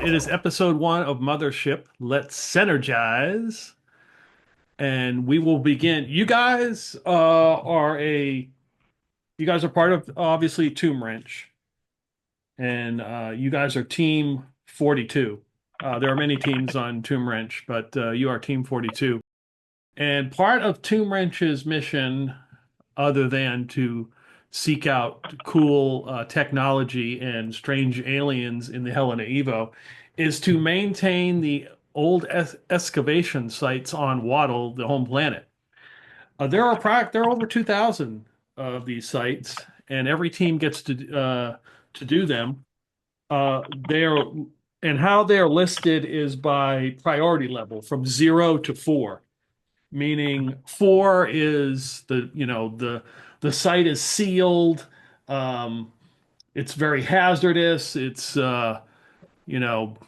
It is episode one of Mothership. Let's synergize, and we will begin. You guys are part of obviously Tomb Wrench, and you guys are Team 42. There are many teams on Tomb Wrench, but you are Team 42. And part of Tomb Wrench's mission, other than to seek out cool technology and strange aliens in the Helena Evo, is to maintain the old excavation sites on Waddle, the home planet. There are over 2,000 of these sites, and every team gets to do them. They're and how they're listed is by priority level from 0 to 4, meaning 4 is the site is sealed. Um, it's very hazardous. You know,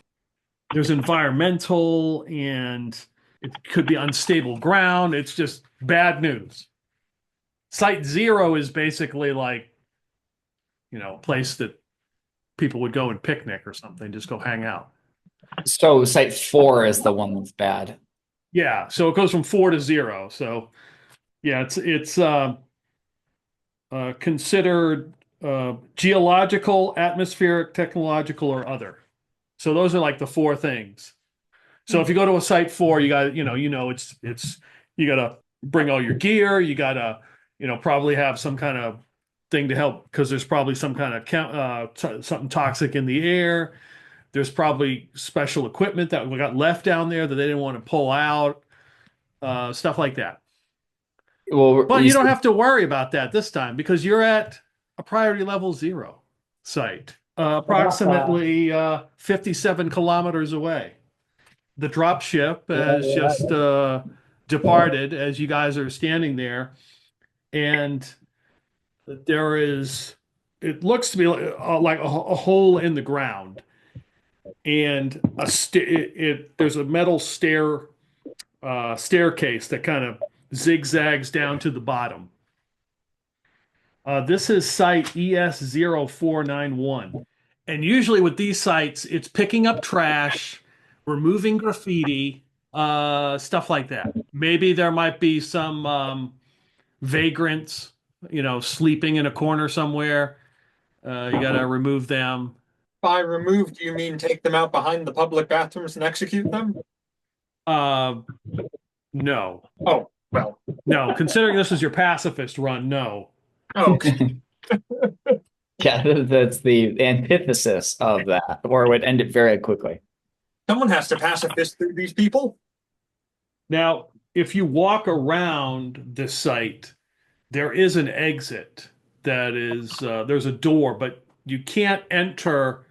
there's environmental and it could be unstable ground. It's just bad news. Site 0 is basically like, a place that people would go and picnic or something, just go hang out. So site four is the one that's bad. Yeah, so it goes from 4 to 0. So yeah, it's considered geological, atmospheric, technological, or other. So those are like the four things. So if you go to a site 4, you got it's you got to bring all your gear. You got to probably have some kind of thing to help because there's probably some kind of something toxic in the air. There's probably special equipment that we got left down there that they didn't want to pull out, stuff like that. Well, But you you don't said, have to worry about that this time because you're at a priority level 0 site, approximately 57 kilometers away. The drop ship has just departed as you guys are standing there, and there is, it looks to be like a hole in the ground, and there's a metal staircase that kind of zigzags down to the bottom. This is site ES0491. And usually with these sites, it's picking up trash, removing graffiti, stuff like that. Maybe there might be some vagrants, sleeping in a corner somewhere. You got to remove them. By removed, you mean take them out behind the public bathrooms and execute them? Uh, no, Oh, well. no. Considering this is your pacifist run, no. Oh, yeah, that's the antithesis of that, or it would end it very quickly. someone has to pacifist these people. Now, if you walk around the site, there is an exit that is there's a door, but you can't enter.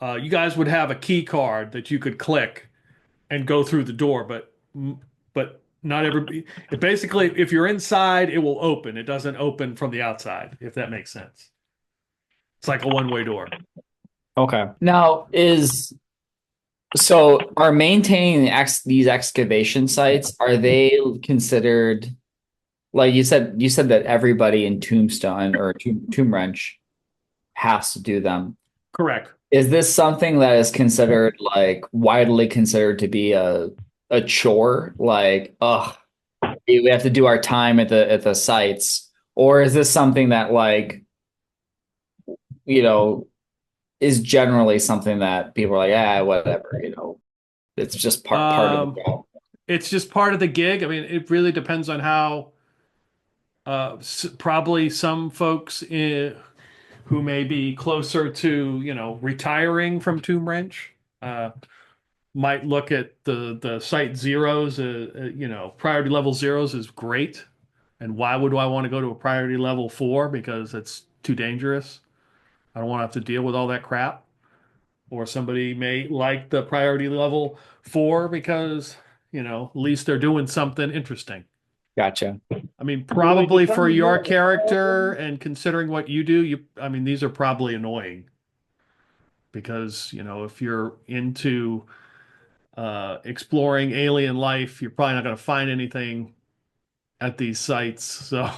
You guys would have a key card that you could click and go through the door, but not everybody. Basically, if you're inside, it will open. It doesn't open from the outside, if that makes sense. It's like a one-way door. Okay. Now are maintaining these excavation sites, are they considered, like you said that everybody in Tombstone or Tomb Wrench has to do them. Correct. Is this something that is considered, like, widely considered to be a chore? Like, oh, we have to do our time at the sites, or is this something that, like, you know, is generally something that people are like, whatever, it's just part of the Um, job. it's just part of the gig. I mean, it really depends on how. Probably some folks who may be closer to, retiring from Tomb Wrench, might look at the site zeros, priority level zeros is great. And why would I want to go to a priority level 4? Because it's too dangerous. I don't want to have to deal with all that crap. Or somebody may like the priority level 4 because, at least they're doing something interesting. Gotcha. I mean, probably for your character and considering what you do, I mean, these are probably annoying because, if you're into exploring alien life, you're probably not going to find anything at these sites. So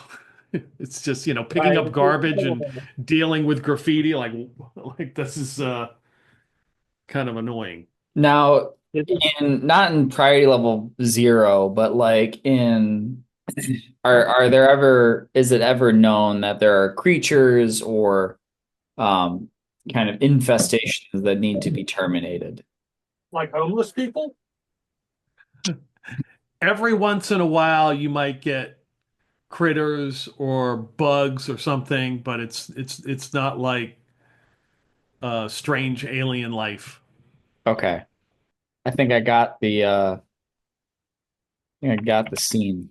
it's just, picking up garbage and dealing with graffiti. Like this is, kind of annoying. Now, not in priority level 0, but like in are there ever is it ever known that there are creatures or kind of infestations that need to be terminated? Like homeless people? Every once in a while, you might get critters or bugs or something, but it's not like strange alien life. Okay. I think I got the scene.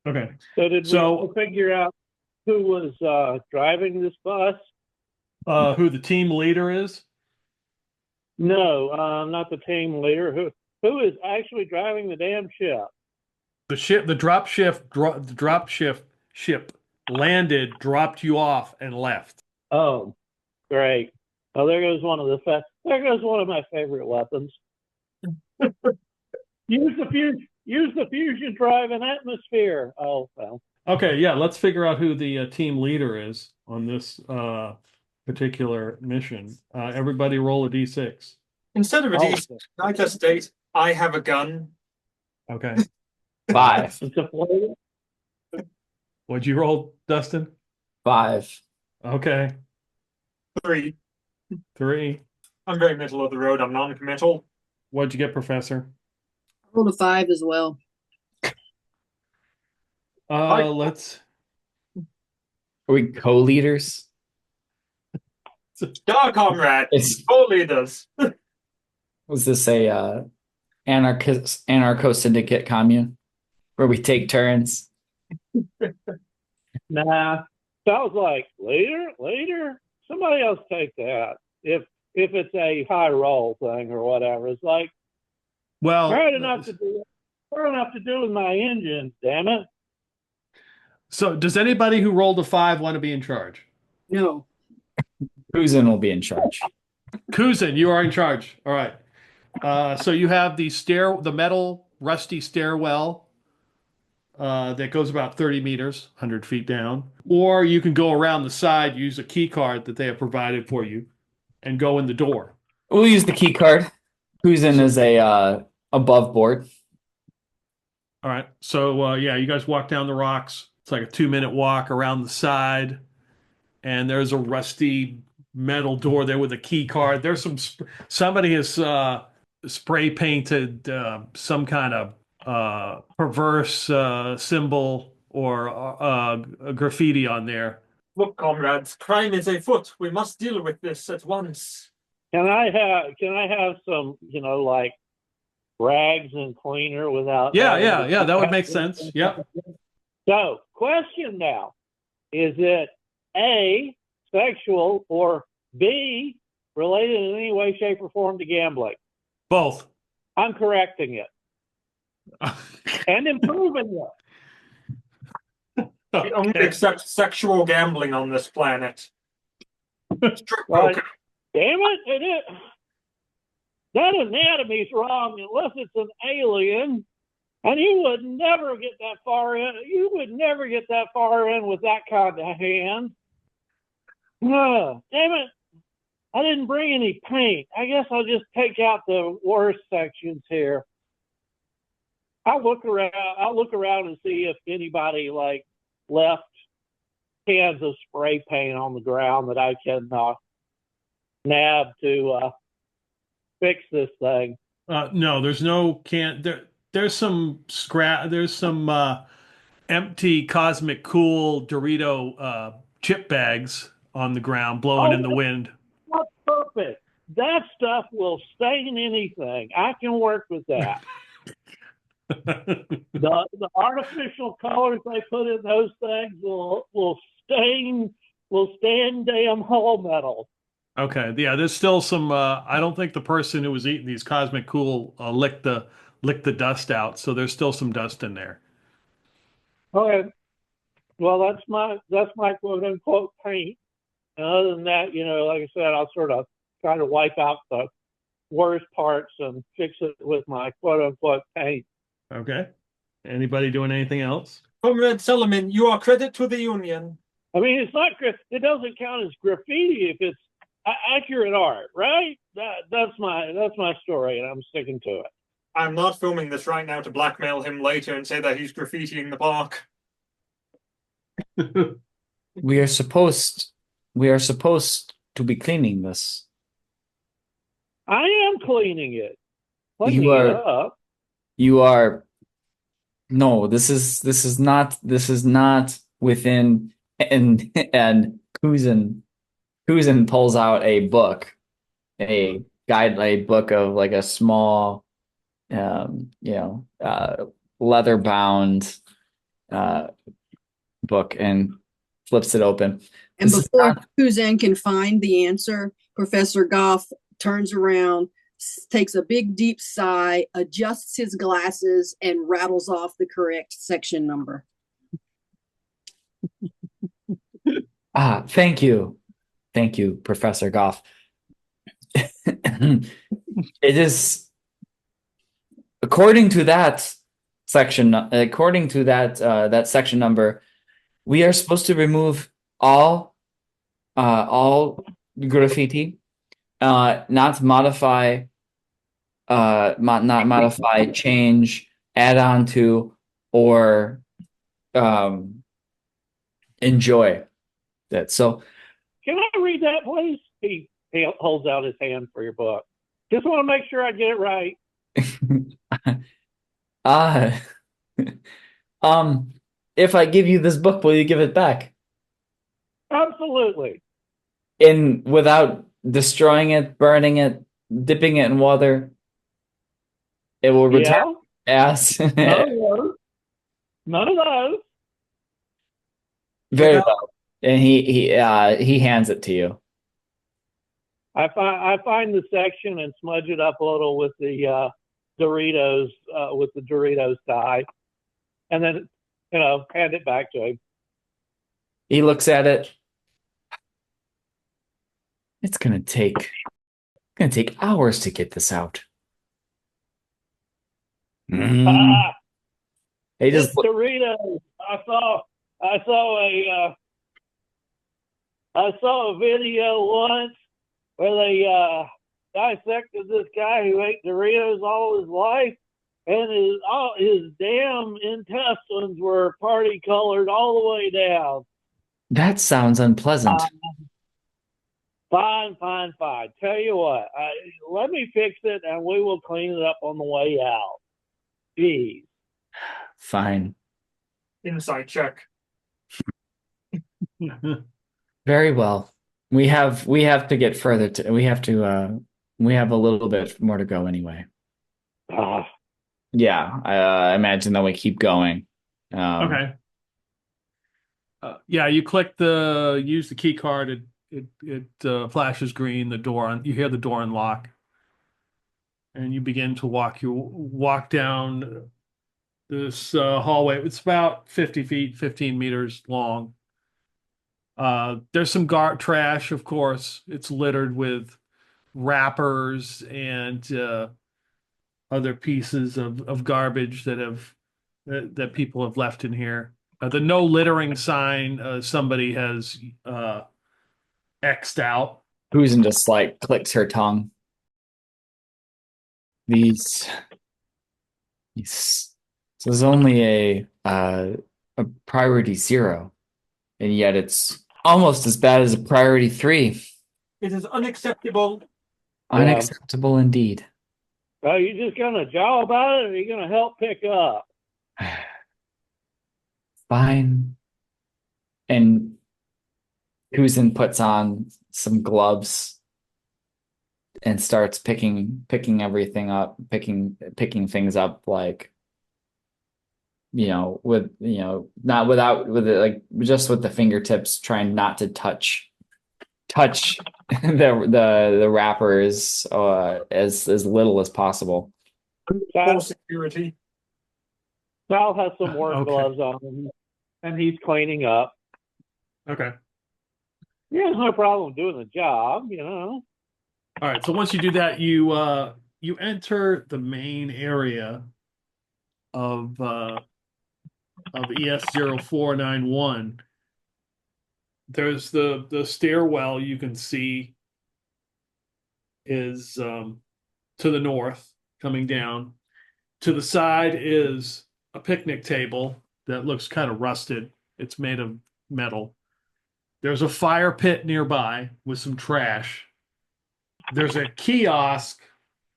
Okay. So did we So, figure out who was driving this bus? who the team leader is? No, not the team leader. Who is actually driving the damn ship? The ship, the drop shift ship landed, dropped you off, and left. Oh, great. Oh, there goes there goes one of my favorite weapons. Use the fusion drive and atmosphere. Oh well. Okay, yeah, let's figure out who the team leader is on this particular mission. Everybody roll a d6. Instead of a Oh, D, can I just state I have a gun? Okay. 5. it's a flavor. What'd you roll, Dustin? 5. Okay. 3. 3. I'm very middle of the road. I'm non-committal. What'd you get, Professor? Rolled a 5 as well. Let's. Are we co-leaders? Yeah, comrade. It's Co-leaders. was this a anarcho syndicate commune where we take turns? Nah. Sounds like later. Somebody else take that. If it's a high roll thing or whatever, it's like Well, hard enough to do with my engines. Damn it! so does anybody who rolled a 5 want to be in charge? No. Kusin will be in charge. Kusin, you are in charge. All right. So you have the metal rusty stairwell that goes about 30 meters, 100 feet down. Or you can go around the side, use a key card that they have provided for you, and go in the door. We'll use the key card. Kusin is a above board. All right. So yeah, you guys walk down the rocks. It's like a 2-minute walk around the side, and there's a rusty metal door there with a key card. There's somebody has spray painted some kind of perverse symbol or a graffiti on there. Look, comrades, crime is afoot. We must deal with this at once. Can I have some like rags and cleaner without? Yeah. That would make sense. Yep. So, question now: is it A, sexual, or B, related in any way, shape, or form to gambling? Both. I'm correcting it and improving it. We only accept sexual gambling on this planet. Strip Well, poker. damn it! That anatomy's wrong unless it's an alien, and you would never get that far in. You would never get that far in with that kind of hand. Damn it! I didn't bring any paint. I guess I'll just take out the worst sections here. I'll look around and see if anybody left cans of spray paint on the ground that I can nab to fix this thing. No, there's no can. There's some scrap. There's some empty Cosmic Cool Dorito chip bags on the ground, blowing in the wind. That's perfect. That stuff will stain anything. I can work with that. The artificial colors they put in those things will stain damn hull metal. Okay, yeah, there's still some. I don't think the person who was eating these Cosmic Cool licked the dust out, so there's still some dust in there. Okay. Well, that's my quote unquote paint. And other than that, like I said, I'll sort of try to wipe out the worst parts and fix it with my quote unquote paint. Okay. Anybody doing anything else? Comrade Solomon, you are credit to the Union. I mean, it doesn't count as graffiti if it's accurate art, right? that's my story, and I'm sticking to it. I'm not filming this right now to blackmail him later and say that he's graffitiing the park. We are supposed to be cleaning this. I am cleaning it, cleaning You it are up. you are no, this is not within and Kusin pulls out a book, a book of like a small leather bound book and flips it open. And This is before not- Kusin can find the answer, Professor Goff turns around, takes a big deep sigh, adjusts his glasses, and rattles off the correct section number. Thank you. Thank you, Professor Goff. It is according to that section that section number, we are supposed to remove all graffiti, not modify, not modify, change, add on to, or enjoy that. So Can I read that, please? He holds out his hand for your book. Just want to make sure I get it right. If I give you this book, will you give it back? Absolutely. Without destroying it, burning it, dipping it in water, it will return as None of those. None of those. very well. And he hands it to you. I find the section and smudge it up a little with the Doritos dye, and then hand it back to him. He looks at it. It's gonna take hours to get this out. Ah, He just it's Doritos. I saw a video once where they dissected this guy who ate Doritos all his life, and his damn intestines were party colored all the way down. that sounds unpleasant. Fine. Tell you what, let me fix it, and we will clean it up on the way out. Jeez. Fine. Insight check. Very well. We have to get further to we have a little bit more to go anyway. Ah, Yeah, I imagine that we keep going. Okay. Yeah, you use the key card. It flashes green. You hear the door unlock, and you begin to walk. You walk down this hallway. It's about 50 feet, 15 meters long. There's some trash, of course. It's littered with wrappers and other pieces of garbage that people have left in here. The no littering sign somebody has X'd out. Kusin just like clicks her tongue. This is only a priority 0, and yet it's almost as bad as a priority 3. It is unacceptable. Unacceptable indeed. are you just gonna jaw about it, or are you gonna help pick up? Fine. And Kusin puts on some gloves and starts picking everything up, picking things up, like not with it, like just with the fingertips, trying not to touch the wrappers as little as possible. Full security. Sal has some work Okay. gloves on, and he's cleaning up. Okay. He has no problem doing the job, All right. So once you do that, you enter the main area of ES0491. There's the stairwell you can see is to the north, coming down. To the side is a picnic table that looks kind of rusted. It's made of metal. There's a fire pit nearby with some trash. There's a kiosk,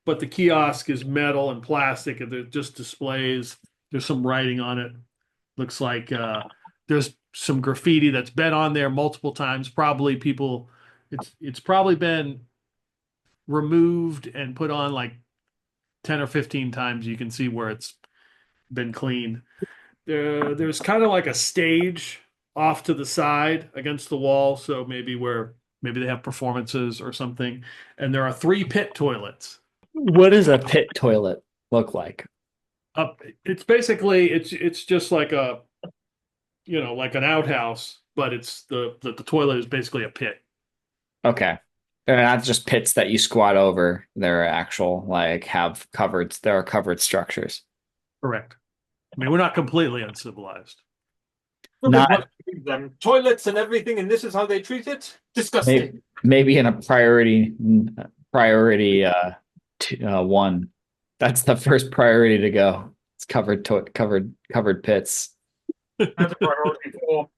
but the kiosk is metal and plastic, and it just displays. There's some writing on it. Looks like there's some graffiti that's been on there multiple times. Probably people, it's probably been removed and put on like 10 or 15 times. You can see where it's been cleaned. There's kind of like a stage off to the side against the wall, so maybe they have performances or something. And there are 3 pit toilets. What does a pit toilet look like? It's basically it's just like a like an outhouse, but it's the toilet is basically a pit. Okay. They're not just pits that you squat over. They're actual, like, have covered, there are covered structures. Correct. I mean, we're not completely uncivilized. Look Not- at what they treat them. Toilets and everything, and this is how they treat it? Disgusting. Maybe in a priority one. That's the first priority to go. It's covered pits. That's a priority 4. All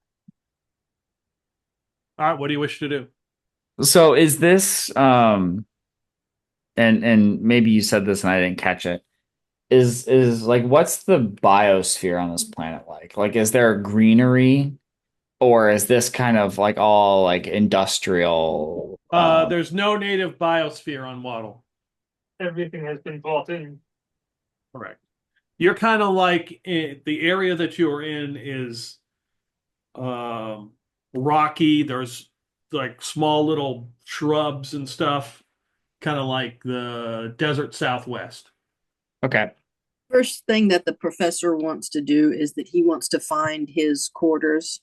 right, what do you wish to do? So is this and maybe you said this and I didn't catch it. Is like, what's the biosphere on this planet like? Like, is there greenery, or is this kind of like all like industrial? There's no native biosphere on Waddle. Everything has been brought in. Correct. You're kind of like the area that you're in is rocky. There's like small little shrubs and stuff, kind of like the desert Southwest. Okay. First thing that the professor wants to do is that he wants to find his quarters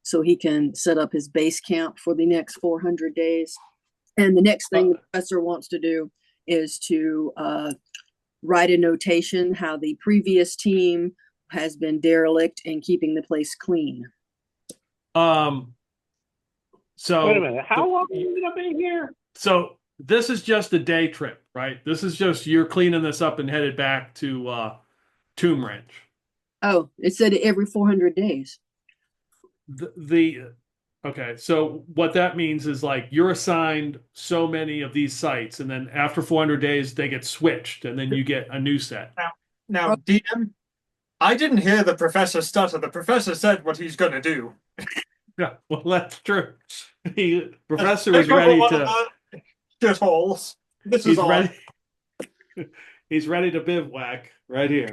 so he can set up his base camp for the next 400 days. And the next thing the professor wants to do is to write a notation how the previous team has been derelict in keeping the place clean. So Wait a minute. How long are you going to be here? So this is just a day trip, right? This is just you're cleaning this up and headed back to Tomb Wrench. Oh, it said every 400 days. Okay, so what that means is like you're assigned so many of these sites, and then after 400 days they get switched, and then you get a new set. Now, DM, I didn't hear the professor stutter. The professor said what he's going to do. Yeah, well, that's true. The professor is ready to shitholes. This is he's all. ready. He's ready to bivouac right here.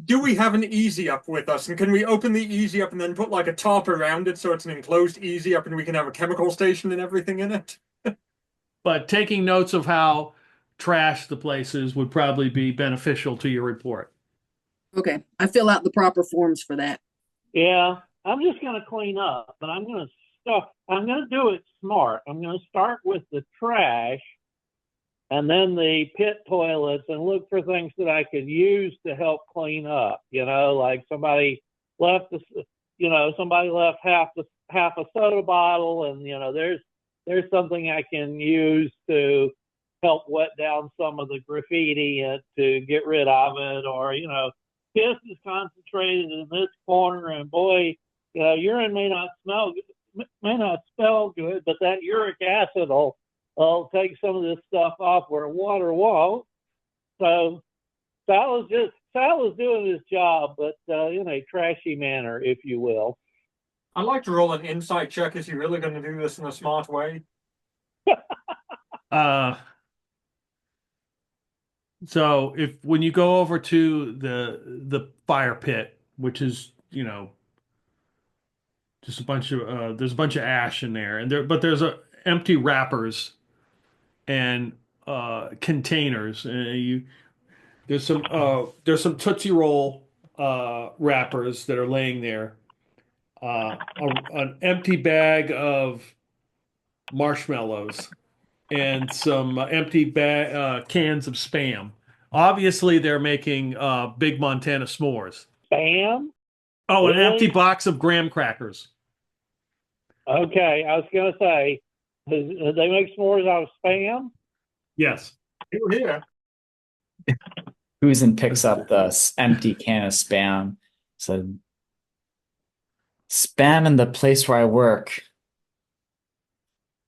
Do we have an easy up with us? And can we open the easy up and then put like a tarp around it so it's an enclosed easy up and we can have a chemical station and everything in it? But taking notes of how trash the place is would probably be beneficial to your report. Okay, I fill out the proper forms for that. Yeah, I'm just going to clean up, but I'm going to do it smart. I'm going to start with the trash and then the pit toilets and look for things that I could use to help clean up. Like somebody left half a soda bottle, and there's something I can use to help wet down some of the graffiti and to get rid of it, or piss is concentrated in this corner, and boy, urine may not smell good, but that uric acid will take some of this stuff off where water won't. So Sal is doing his job, but in a trashy manner, if you will. I'd like to roll an insight check. Is he really going to do this in a smart way? So when you go over to the fire pit, which is just a bunch of there's a bunch of ash in there, and there's empty wrappers and containers, and there's some Tootsie Roll wrappers that are laying there, an empty bag of marshmallows, and some empty cans of Spam. Obviously, they're making big Montana s'mores. Spam? Oh, really? An empty box of graham crackers. Okay, I was going to say, They make s'mores out of Spam. Yes. You're here. Kusin picks up the empty can of Spam. So, Spam in the place where I work.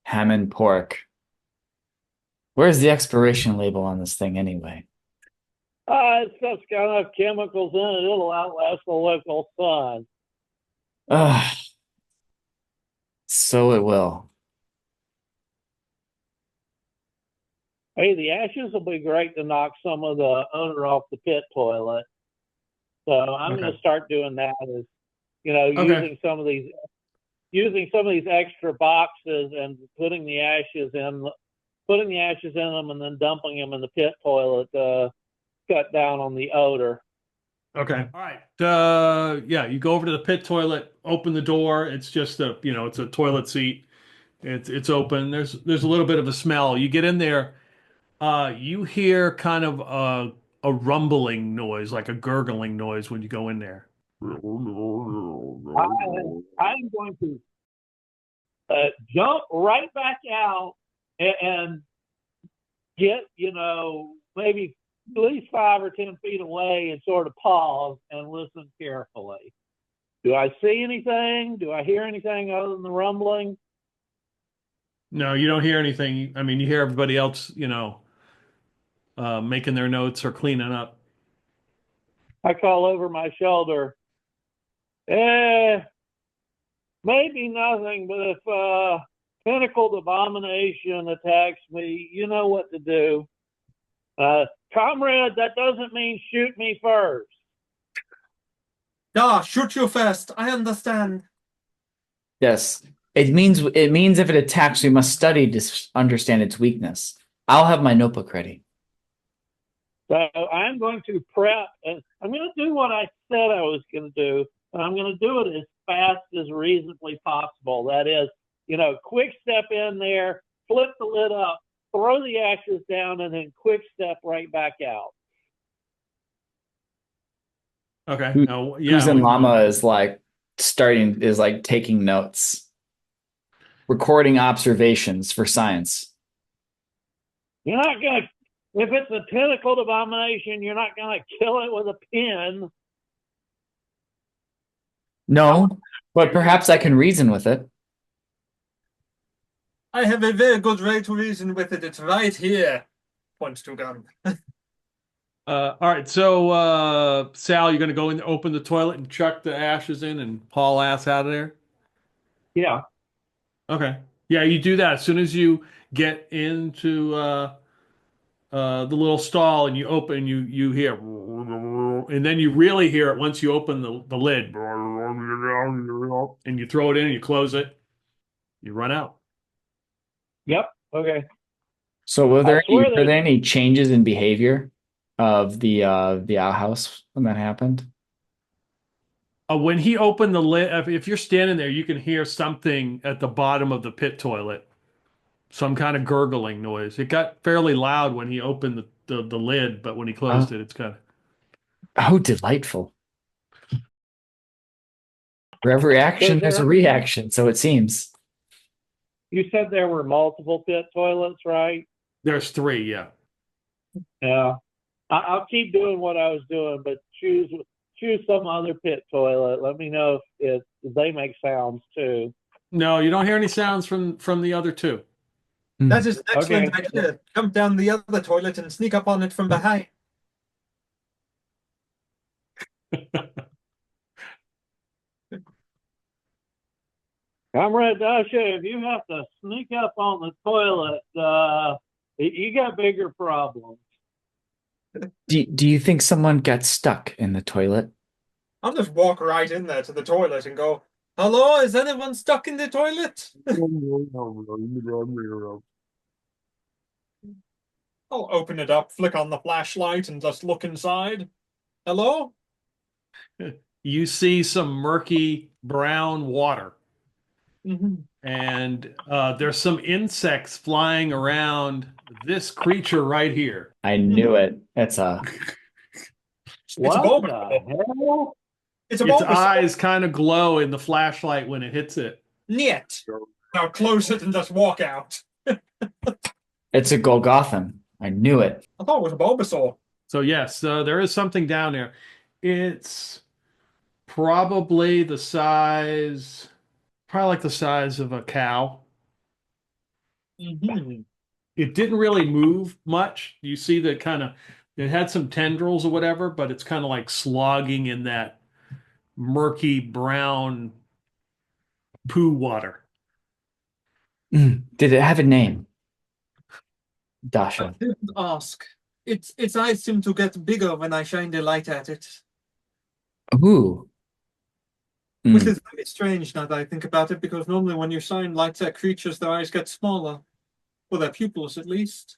Ham and pork. Where's the expiration label on this thing anyway? It's just got enough chemicals in it. It'll outlast the local sun. So it will. Hey, the ashes will be great to knock some of the odor off the pit toilet. So I'm going to start doing that. Is using some of these extra boxes and putting the ashes in them, and then dumping them in the pit toilet to cut down on the odor. Okay. All right. Yeah, you go over to the pit toilet, open the door. It's just it's a toilet seat. It's open. There's a little bit of a smell. You get in there. You hear kind of a rumbling noise, like a gurgling noise when you go in there. I'm going to jump right back out and get, maybe at least 5 or 10 feet away and sort of pause and listen carefully. Do I see anything? Do I hear anything other than the rumbling? No, you don't hear anything. I mean, you hear everybody else, making their notes or cleaning up. I call over my shoulder. Maybe nothing, but if Pinnacled Abomination attacks me, you know what to do. Comrade, that doesn't mean shoot me first. Shoot you first. I understand. Yes. It means if it attacks, we must study to understand its weakness. I'll have my notebook ready. So I'm going to prep, and I'm going to do what I said I was going to do, and I'm going to do it as fast as reasonably possible. That is, quick step in there, flip the lid up, throw the ashes down, and then quick step right back out. Okay. Kusin Llama is taking notes, recording observations for science. You're not going to, if it's a tentacled abomination, you're not going to kill it with a pin. No, but perhaps I can reason with it. I have a very good way to reason with it. It's right here. Points to gun. All right. So, Sal, you're going to go in and open the toilet and chuck the ashes in and haul ass out of there? Yeah. Okay. Yeah, you do that as soon as you get into the little stall and you open, you hear, and then you really hear it once you open the lid, and you throw it in and you close it, you run out. Yep. Okay. So were there any changes in behavior of the outhouse when that happened? When he opened the lid, if you're standing there, you can hear something at the bottom of the pit toilet, some kind of gurgling noise. It got fairly loud when he opened the lid, but when he closed it, it's kind of... Oh, delightful. For every action, there's a reaction, so it seems. You said there were multiple pit toilets, right? There's 3, yeah. Yeah. I'll keep doing what I was doing, but choose some other pit toilet. Let me know if they make sounds too. No, you don't hear any sounds from the other 2. That is an excellent Okay. idea. Jump down the other toilet and sneak up on it from behind. Comrade Dasha, if you have to sneak up on the toilet, you got bigger problems. Do you think someone got stuck in the toilet? I'll just walk right in there to the toilet and go, "Hello, is anyone stuck in the toilet?" I'll open it up, flick on the flashlight, and just look inside. Hello? You see some murky brown water. Mm-hmm. And there's some insects flying around this creature right here. I knew it. It's a... What the hell? It's a Its bulbous. eyes kind of glow in the flashlight when it hits it. Niet. Now close it and just walk out. It's a Golgothan. I knew it. I thought it was a Bulbasaur. So yes, there is something down there. It's probably the size, probably like the size of a cow. Mm-hmm. It didn't really move much. You see that kind of, it had some tendrils or whatever, but it's kind of like slogging in that murky brown poo water. Did it have a name? I Dasha. didn't ask. Its eyes seem to get bigger when I shine the light at it, Ooh. which Mm. is very strange now that I think about it, because normally when you shine lights at creatures, their eyes get smaller. Well, their pupils at least.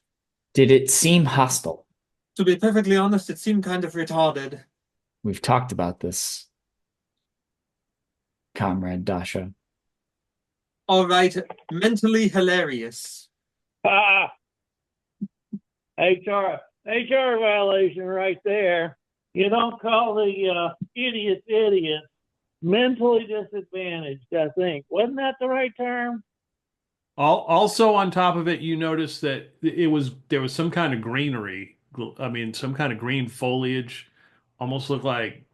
Did it seem hostile? To be perfectly honest, it seemed kind of retarded. We've talked about this, Comrade Dasha. All right, mentally hilarious. Ah, HR violation right there. You don't call the idiots idiots. Mentally disadvantaged, I think. Wasn't that the right term? Also on top of it, you notice that there was some kind of greenery. I mean, some kind of green foliage, almost looked like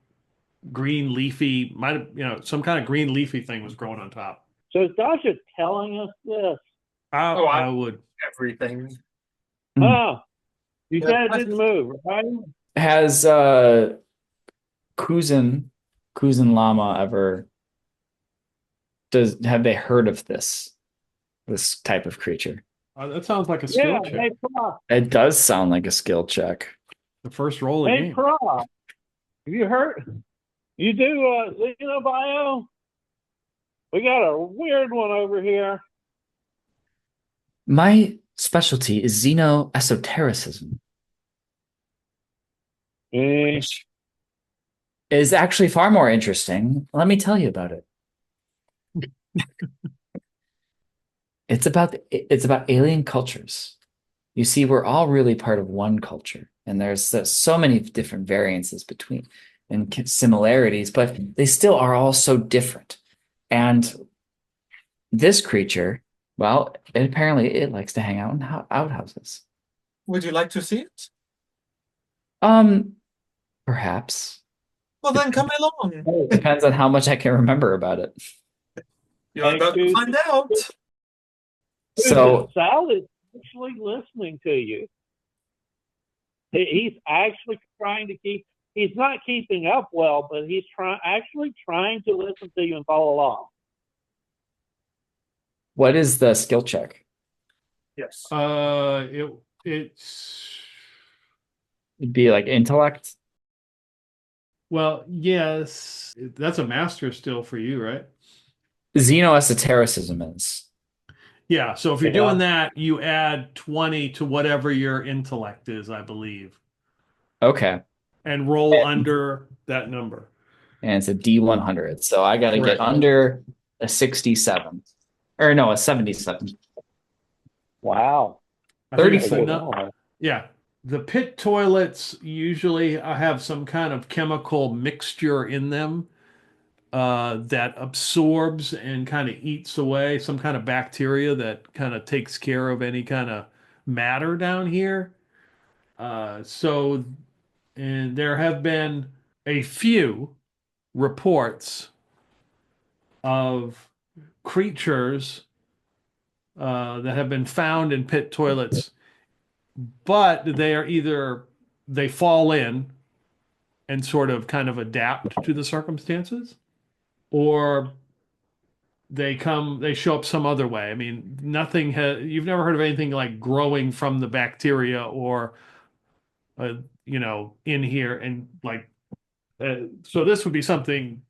green leafy, might have, some kind of green leafy thing was growing on top. So is Dasha telling us this? I would. Everything. Oh, you Yeah, said it didn't move, right? Has Kusin Lama ever have they heard of this type of creature? That sounds like a Yeah, skill check. they prop. It does sound like a skill check. The first roll of the They game. prop. Have you heard? You do Xenobio? We got a weird one over here. My specialty is xeno-esotericism, which is actually far more interesting. Let me tell you about it. It's about alien cultures. You see, we're all really part of one culture, and there's so many different variances between and similarities, but they still are all so different. And this creature, well, apparently it likes to hang out in outhouses. Would you like to see it? Perhaps. Well, then come along. Depends on how much I can remember about it. You're about to find out. So Sal is actually listening to you. He's actually trying to keep. He's not keeping up well, but he's actually trying to listen to you and follow along. what is the skill check? Yes. It's It'd be like intellect. well, yes, that's a master still for you, right? Xeno-esotericism is. Yeah, so if you're Yeah. doing that, you add 20 to whatever your intellect is, I believe, Okay. and roll under that number. And it's a D100. So I got to Correct. get under a 67. Or no, a 77. Wow. I think it's 34. enough. Yeah. The pit toilets usually have some kind of chemical mixture in them that absorbs and kind of eats away some kind of bacteria that kind of takes care of any kind of matter down here. And there have been a few reports of creatures that have been found in pit toilets, but they fall in and sort of kind of adapt to the circumstances, or they show up some other way. I mean, you've never heard of anything like growing from the bacteria or in here, and like so this would be something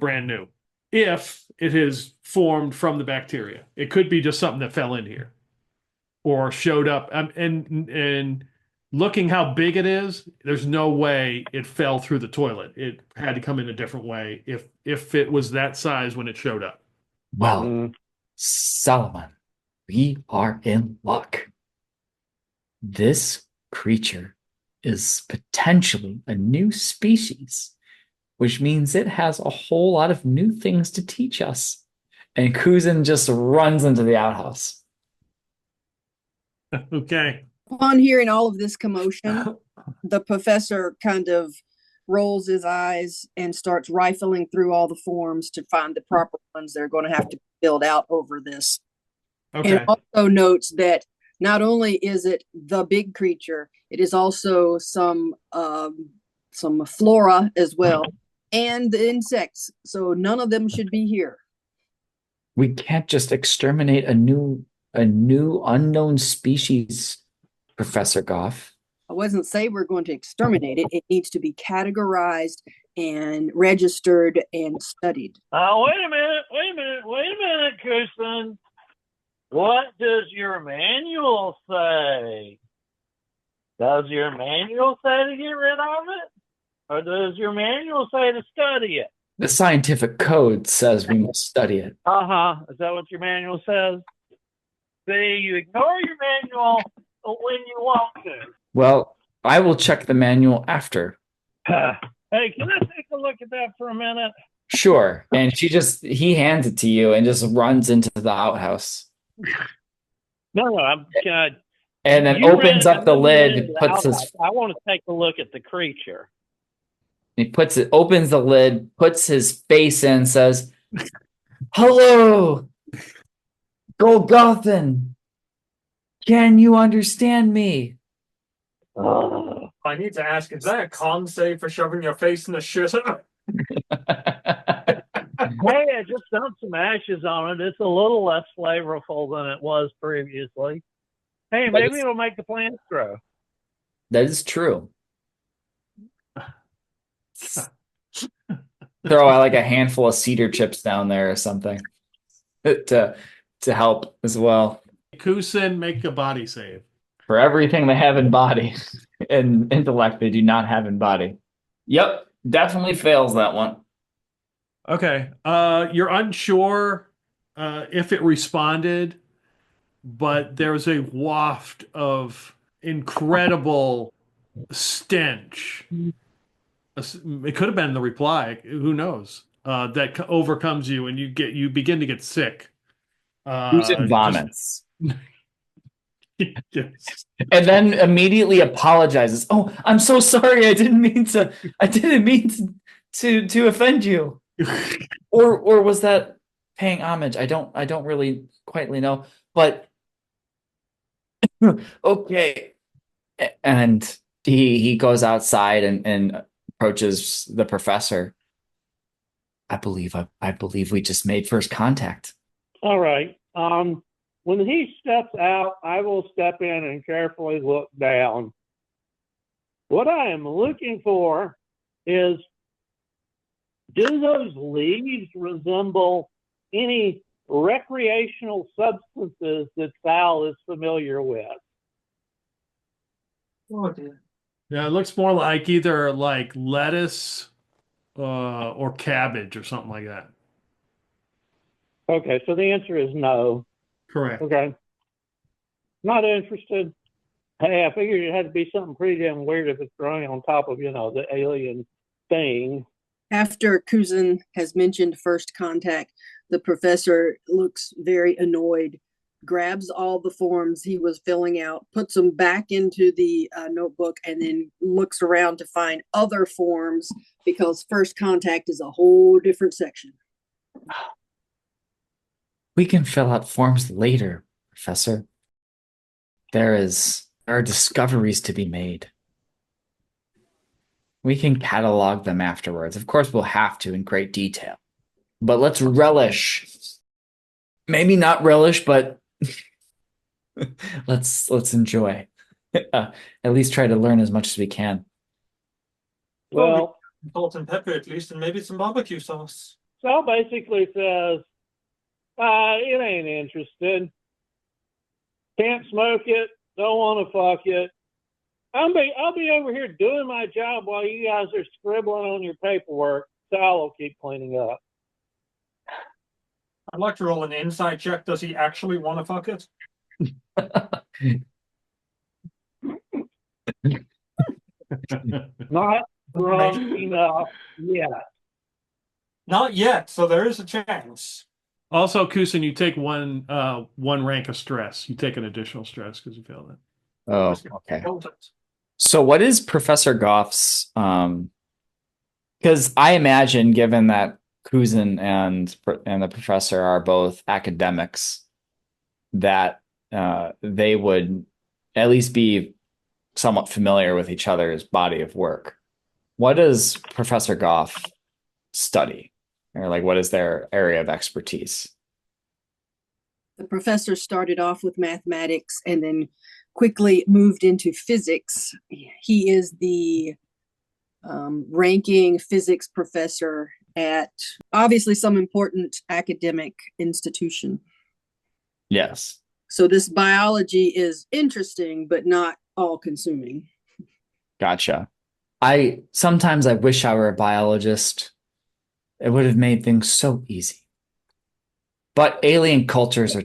brand new if it is formed from the bacteria. It could be just something that fell in here or showed up. And looking how big it is, there's no way it fell through the toilet. It had to come in a different way if it was that size when it showed up. Well, Solomon, we are in luck. This creature is potentially a new species, which means it has a whole lot of new things to teach us. And Kusin just runs into the outhouse. Okay. Upon hearing all of this commotion, the professor kind of rolls his eyes and starts rifling through all the forms to find the proper ones they're going to have to build out over this. Okay. And also notes that not only is it the big creature, it is also some flora as well, and the insects. So none of them should be here. We can't just exterminate a new unknown species, Professor Goff. I wasn't saying we're going to exterminate it. It needs to be categorized and registered and studied. Oh, wait a minute, Kusin. What does your manual say? Does your manual say to get rid of it? Or does your manual say to study it? The scientific code says we must study it. Is that what your manual says? See, you ignore your manual when you want to. Well, I will check the manual after. Hey, can I take a look at that for a minute? Sure. And he hands it to you and just runs into the outhouse. No, And then opens up the lid, puts his I want to take a look at the creature. He opens the lid, puts his face in, says, "Hello, Golgothan. Can you understand me?" I need to ask, is that a con save for shoving your face in the shitter? Hey, I just dumped some ashes on it. It's a little less flavorful than it was previously. Hey, maybe it'll make the plants grow. That is true. Throw out like a handful of cedar chips down there or something to help as well. Kusin, make a body save. For everything they have in body and intellect, they do not have in body. Yep, definitely fails that one. Okay. You're unsure if it responded, but there's a waft of incredible stench. It could have been the reply. Who knows? That overcomes you, and you begin to get sick. Kusin vomits. Yes. And then immediately apologizes. "Oh, I'm so sorry. I didn't mean to offend you." Or was that paying homage? I don't really quite know. But okay. And he goes outside and approaches the professor. I believe we just made first contact. All right. When he steps out, I will step in and carefully look down. What I am looking for is, do those leaves resemble any recreational substances that Sal is familiar with? Oh, dear. Yeah, it looks more like either like lettuce or cabbage or something like that. Okay, so the answer is no. Correct. Okay. Not interested. Hey, I figured it had to be something pretty damn weird if it's growing on top of, the alien thing. After Kusin has mentioned first contact, the professor looks very annoyed, grabs all the forms he was filling out, puts them back into the notebook, and then looks around to find other forms because first contact is a whole different section. We can fill out forms later, Professor. There are discoveries to be made. We can catalog them afterwards. Of course, we'll have to in great detail. But let's relish. Maybe not relish, but let's enjoy. At least try to learn as much as we can. Well, salt and pepper at least, and maybe some barbecue sauce. Sal basically says, it ain't interested. Can't smoke it. Don't want to fuck it. I'll be over here doing my job while you guys are scribbling on your paperwork. Sal will keep cleaning up. I'd like to roll an insight check. Does he actually want to fuck it? Not drunk enough yet. Not yet, so there is a chance. Also, Kusin, you take one rank of stress. You take an additional stress because you failed it. Oh, okay. So what is Professor Goff's because I imagine given that Kusin and the professor are both academics, that they would at least be somewhat familiar with each other's body of work. What does Professor Goff study? Or like what is their area of expertise? The professor started off with mathematics and then quickly moved into physics. He is the ranking physics professor at obviously some important academic institution. Yes. So this biology is interesting, but not all consuming. Gotcha. I sometimes I wish I were a biologist. It would have made things so easy. But alien cultures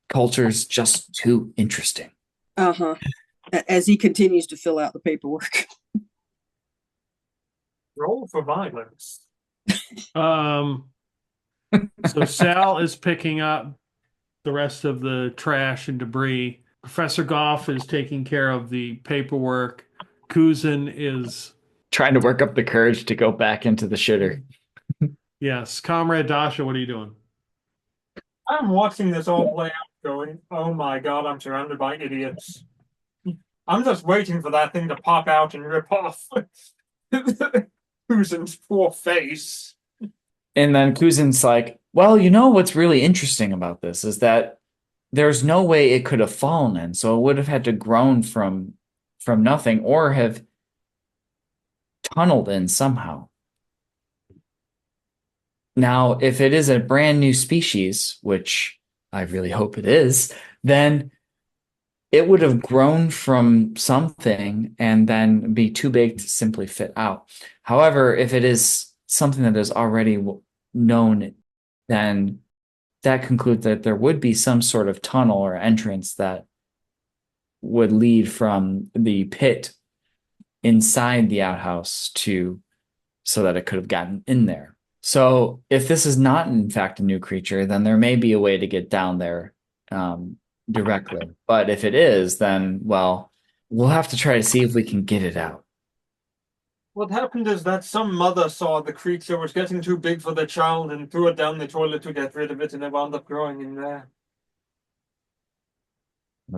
cultures just too interesting. Uh-huh. As he continues to fill out the paperwork. Roll for violence. So Sal is picking up the rest of the trash and debris. Professor Goff is taking care of the paperwork. Kusin is Trying to work up the courage to go back into the shitter. yes. Comrade Dasha, what are you doing? I'm watching this all play out going, oh my god, I'm surrounded by idiots. I'm just waiting for that thing to pop out and rip off Kusin's poor face. And then Kuzin's like, well, you know what's really interesting about this is that there's no way it could have fallen in, so it would have had to grown from nothing or have tunneled in somehow. Now, if it is a brand new species, which I really hope it is, then it would have grown from something and then be too big to simply fit out. However, if it is something that is already known, then that concludes that there would be some sort of tunnel or entrance that would lead from the pit inside the outhouse so that it could have gotten in there. So if this is not in fact a new creature, then there may be a way to get down there directly. But if it is, then, well, we'll have to try to see if we can get it out. What happened is that some mother saw the creature was getting too big for the child and threw it down the toilet to get rid of it, and it wound up growing in there.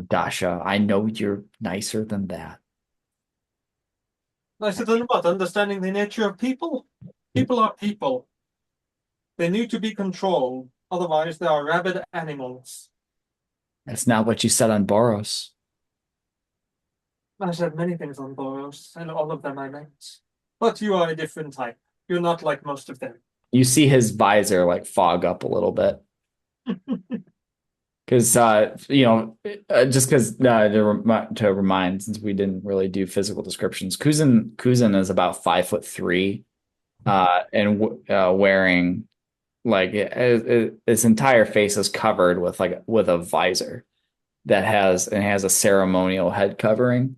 Dasha, I know you're nicer than that. Nicer than what? Understanding the nature of people? People are people. They need to be controlled, otherwise they are rabid animals. That's not what you said on Boros. I said many things on Boros, and all of them I meant. But you are a different type. You're not like most of them. You see his visor like fog up a little bit. Because, just because to remind, since we didn't really do physical descriptions, Kusin is about 5'3", and wearing like his entire face is covered with a visor that has a ceremonial head covering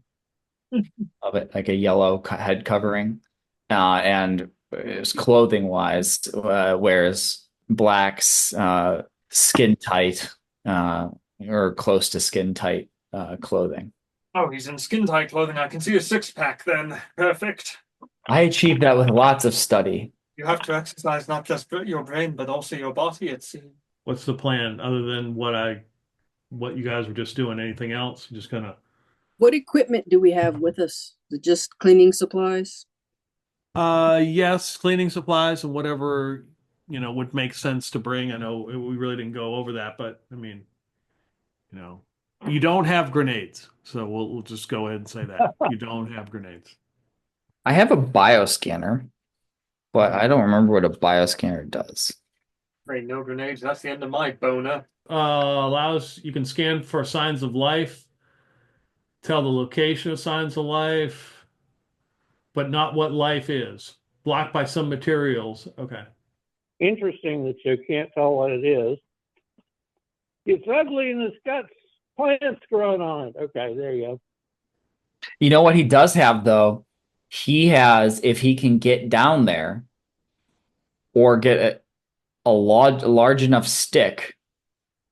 of it, like a yellow head covering, and his clothing wise wears blacks, skin tight. Or close to skin tight clothing. Oh, he's in skin tight clothing. I can see a six-pack then. Perfect. I achieved that with lots of study. You have to exercise not just your brain, but also your body, it seems. What's the plan other than what you guys were just doing? Anything else? Just gonna. What equipment do we have with us? Is it just cleaning supplies? Yes, cleaning supplies and whatever would make sense to bring. I know we really didn't go over that, but I mean, you don't have grenades, so we'll just go ahead and say that you don't have grenades. I have a bioscanner, but I don't remember what a bioscanner does. Right, no grenades. That's the end of my boner. You can scan for signs of life, tell the location of signs of life, but not what life is. Blocked by some materials. Okay. Interesting that you can't tell what it is. It's ugly and it's got plants growing on it. Okay, there you go. You know what he does have though? He has, if he can get down there or get it, a large enough stick,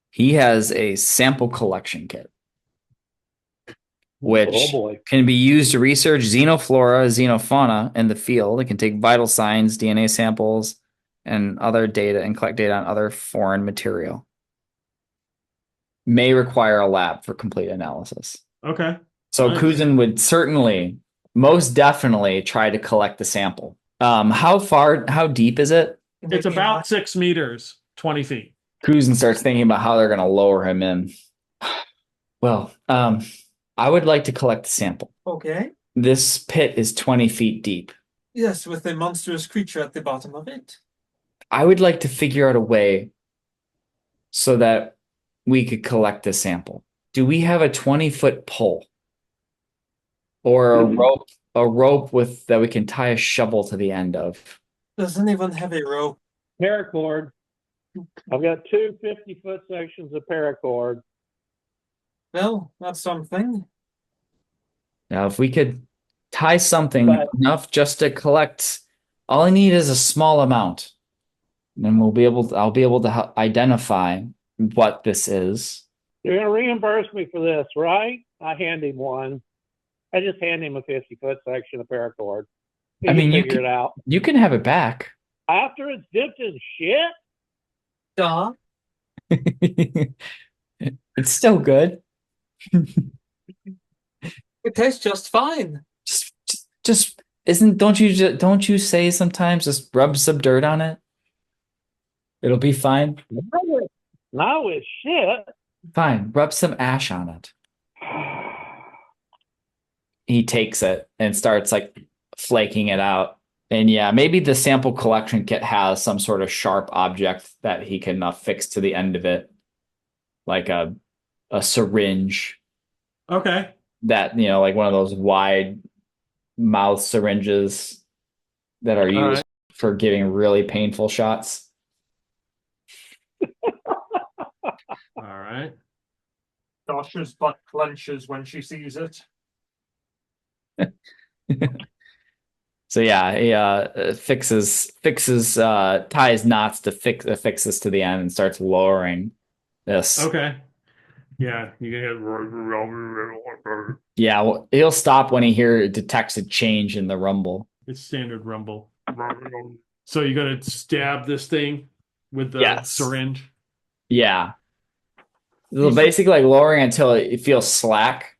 he has a sample collection kit, which Oh boy. can be used to research xenoflora, xenofauna in the field. It can take vital signs, DNA samples, and other data and collect data on other foreign material. May require a lab for complete analysis. Okay. So Nice. Kusin would certainly, most definitely try to collect the sample. How deep is it? It's about 6 meters, 20 feet. Kusin starts thinking about how they're going to lower him in. Well, I would like to collect the sample. Okay. This pit is 20 feet deep. Yes, with a monstrous creature at the bottom of it. I would like to figure out a way so that we could collect the sample. Do we have a 20-foot pole or a rope with that we can tie a shovel to the end of? Does anyone have a rope? Paracord. I've got two 50-foot sections of paracord. Well, that's something. Now, if we could tie something But- enough just to collect, all I need is a small amount. Then I'll be able to identify what this is. You're going to reimburse me for this, right? I hand him one. I just hand him a 50-foot section of paracord. He I mean, can you figure can- it out. You can have it back. After it's dipped in shit? Duh. It's still good. It tastes just fine. Just don't you say sometimes just rub some dirt on it? It'll be fine. Now it's shit. Fine. Rub some ash on it. He takes it and starts like flaking it out. And yeah, maybe the sample collection kit has some sort of sharp object that he can affix to the end of it, like a syringe Okay. that, like one of those wide mouth syringes that are All used for giving really painful shots. All right. Josh's butt clenches when she sees it. So yeah, he fixes ties knots to affixes to the end and starts lowering this. Okay. Yeah, you can Yeah, well, he'll stop when he detects a change in the rumble. it's standard rumble. So you're gonna stab this thing with the Yes. syringe. Yeah. So basically like lowering until it feels slack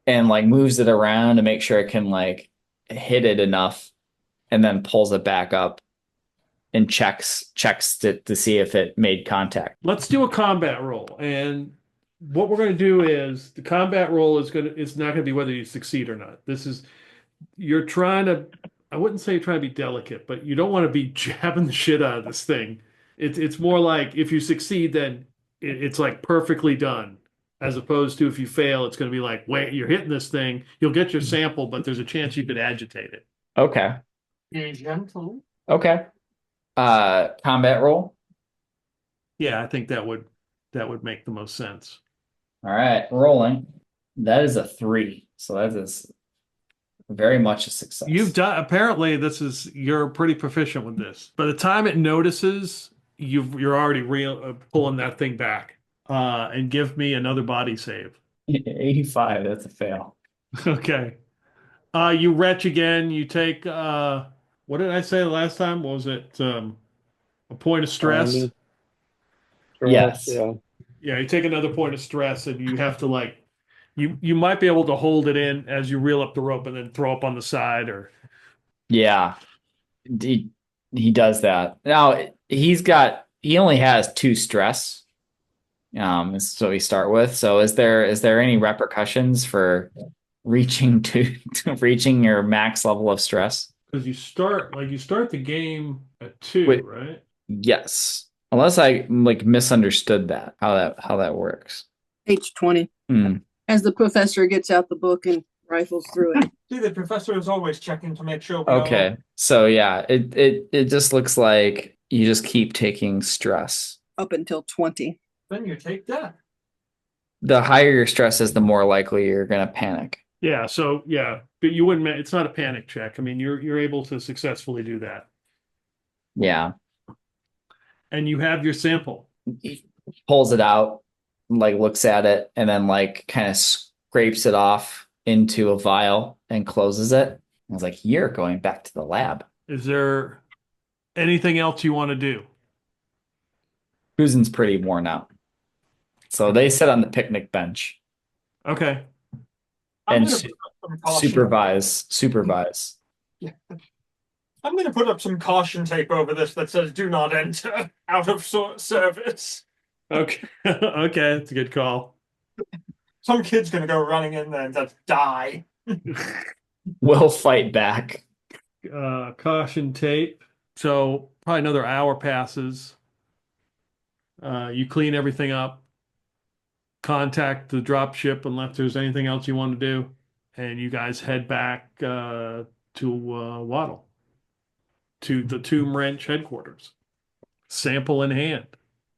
and like moves it around to make sure it can like hit it enough and then pulls it back up and checks to see if it made contact. Let's do a combat roll. And what we're going to do is the combat roll it's not going to be whether you succeed or not. You're trying to, I wouldn't say you're trying to be delicate, but you don't want to be jabbing the shit out of this thing. It's more like if you succeed, then it's like perfectly done. As opposed to if you fail, it's going to be like, wait, you're hitting this thing, you'll get your sample, but there's a chance you could agitate it. Okay. Be gentle. Okay. Combat roll. Yeah, I think that would make the most sense. All right, rolling. That is a 3. So that is very much a success. You've done apparently you're pretty proficient with this. By the time it notices, you're already pulling that thing back. And give me another body save. 85. That's a fail. Okay. You retch again. You take what did I say the last time? What was it? A point of stress. Stress, Yes. Yeah. Yeah, you take another point of stress, and you have to like you might be able to hold it in as you reel up the rope and then throw up on the side or Yeah. He does that. Now he only has 2 stress. So we start with. So is there any repercussions for reaching reaching your max level of stress? because you start the game at 2, Wait. right? Yes. Unless I like misunderstood how that works. Page 20. Hmm. As the professor gets out the book and rifles through it. See, the professor is always checking to make sure. We all- Okay. So yeah, it just looks like you just keep taking stress. Up until 20. Then you take that. The higher your stress is, the more likely you're gonna panic. Yeah, so yeah, but you wouldn't it's not a panic check. I mean, you're able to successfully do that. Yeah. and you have your sample. He pulls it out, like looks at it, and then like kind of scrapes it off into a vial and closes it. I was like, "You're going back to the lab." Is there anything else you want to do? Kusin's pretty worn out, so they sit on the picnic bench Okay. I'm and gonna put up some caution. supervise. I'm going to put up some caution tape over this that says "Do not enter, out of service." Okay. Okay, that's a good call. Some kid's going to go running in there and just die. We'll fight back. Caution tape. So probably another hour passes. You clean everything up, contact the drop ship unless there's anything else you want to do, and you guys head back to Waddle, to the Tomb Wrench headquarters, sample in hand.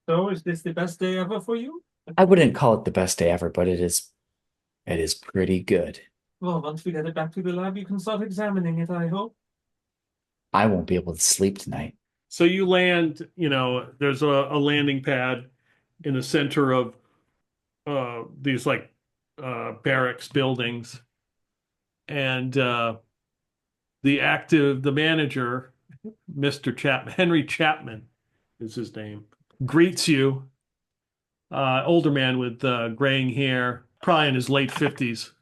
So, is this the best day ever for you? I wouldn't call it the best day ever, but it is pretty good. Well, once we get it back to the lab, you can start examining it, I hope. I won't be able to sleep tonight. So you land, there's a landing pad in the center of these like barracks buildings, and the manager, Mr. Chapman, Henry Chapman is his name, greets you. Older man with graying hair, probably in his late 50s.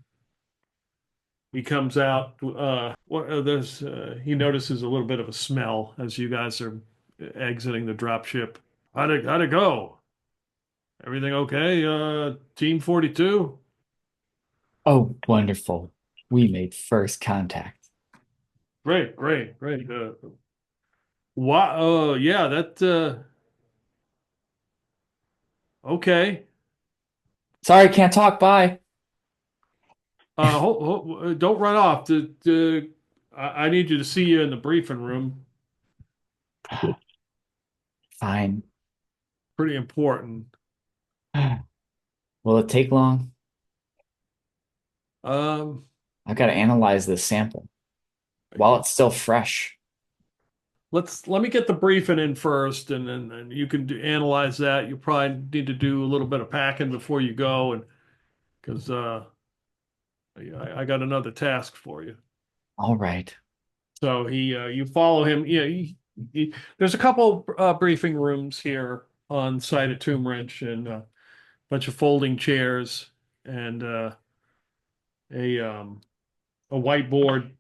He comes out. He notices a little bit of a smell as you guys are exiting the dropship. How'd it go? Everything okay? Team 42? Oh, wonderful. We made first contact. Great. Wow. Yeah, that. Okay. Sorry, can't talk. Bye. Don't run off. I need you to see you in the briefing room. Fine. Pretty important. Will it take long? Um, I've got to analyze this sample while it's still fresh. let me get the briefing in first, and then you can analyze that. You probably need to do a little bit of packing before you go, and because I got another task for you. All right. So you follow him. Yeah, there's a couple briefing rooms here on site at Tomb Wrench, and a bunch of folding chairs, and a whiteboard.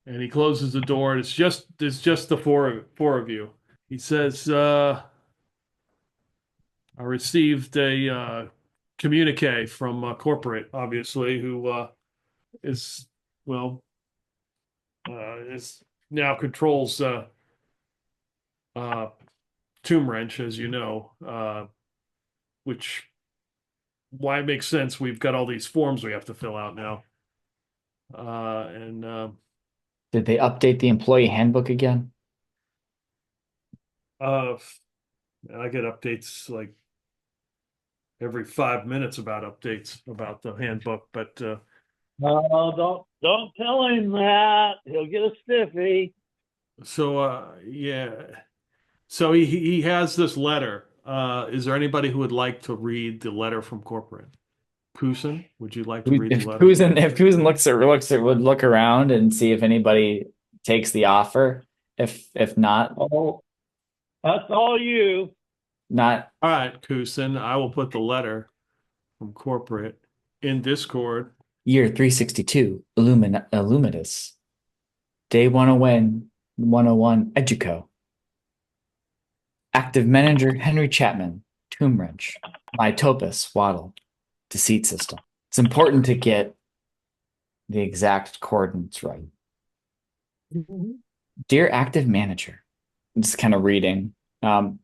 And he closes the door, and it's just the four of you. He says, "I received a communique from corporate, obviously, who is well is now controls Tomb Wrench, as you know, which why it makes sense. We've got all these forms we have to fill out now, and Did they update the employee handbook again? I get updates like every 5 minutes about updates about the handbook, but No, don't tell him that. He'll get a stiffy. so yeah, so he has this letter. Is there anybody who would like to read the letter from corporate? Kusin, would you like to read If the letter? Kusin would look around and see if anybody takes the offer. If not, Oh, that's all you. not. All right, Kusin, I will put the letter from corporate in Discord. Year 362, Illuminatus. Day 101, 101, Educo. Active manager Henry Chapman, Tomb Wrench. My Topus, Waddle. Deceit system. It's important to get the exact coordinates right. Dear active manager, I'm just kind of reading. In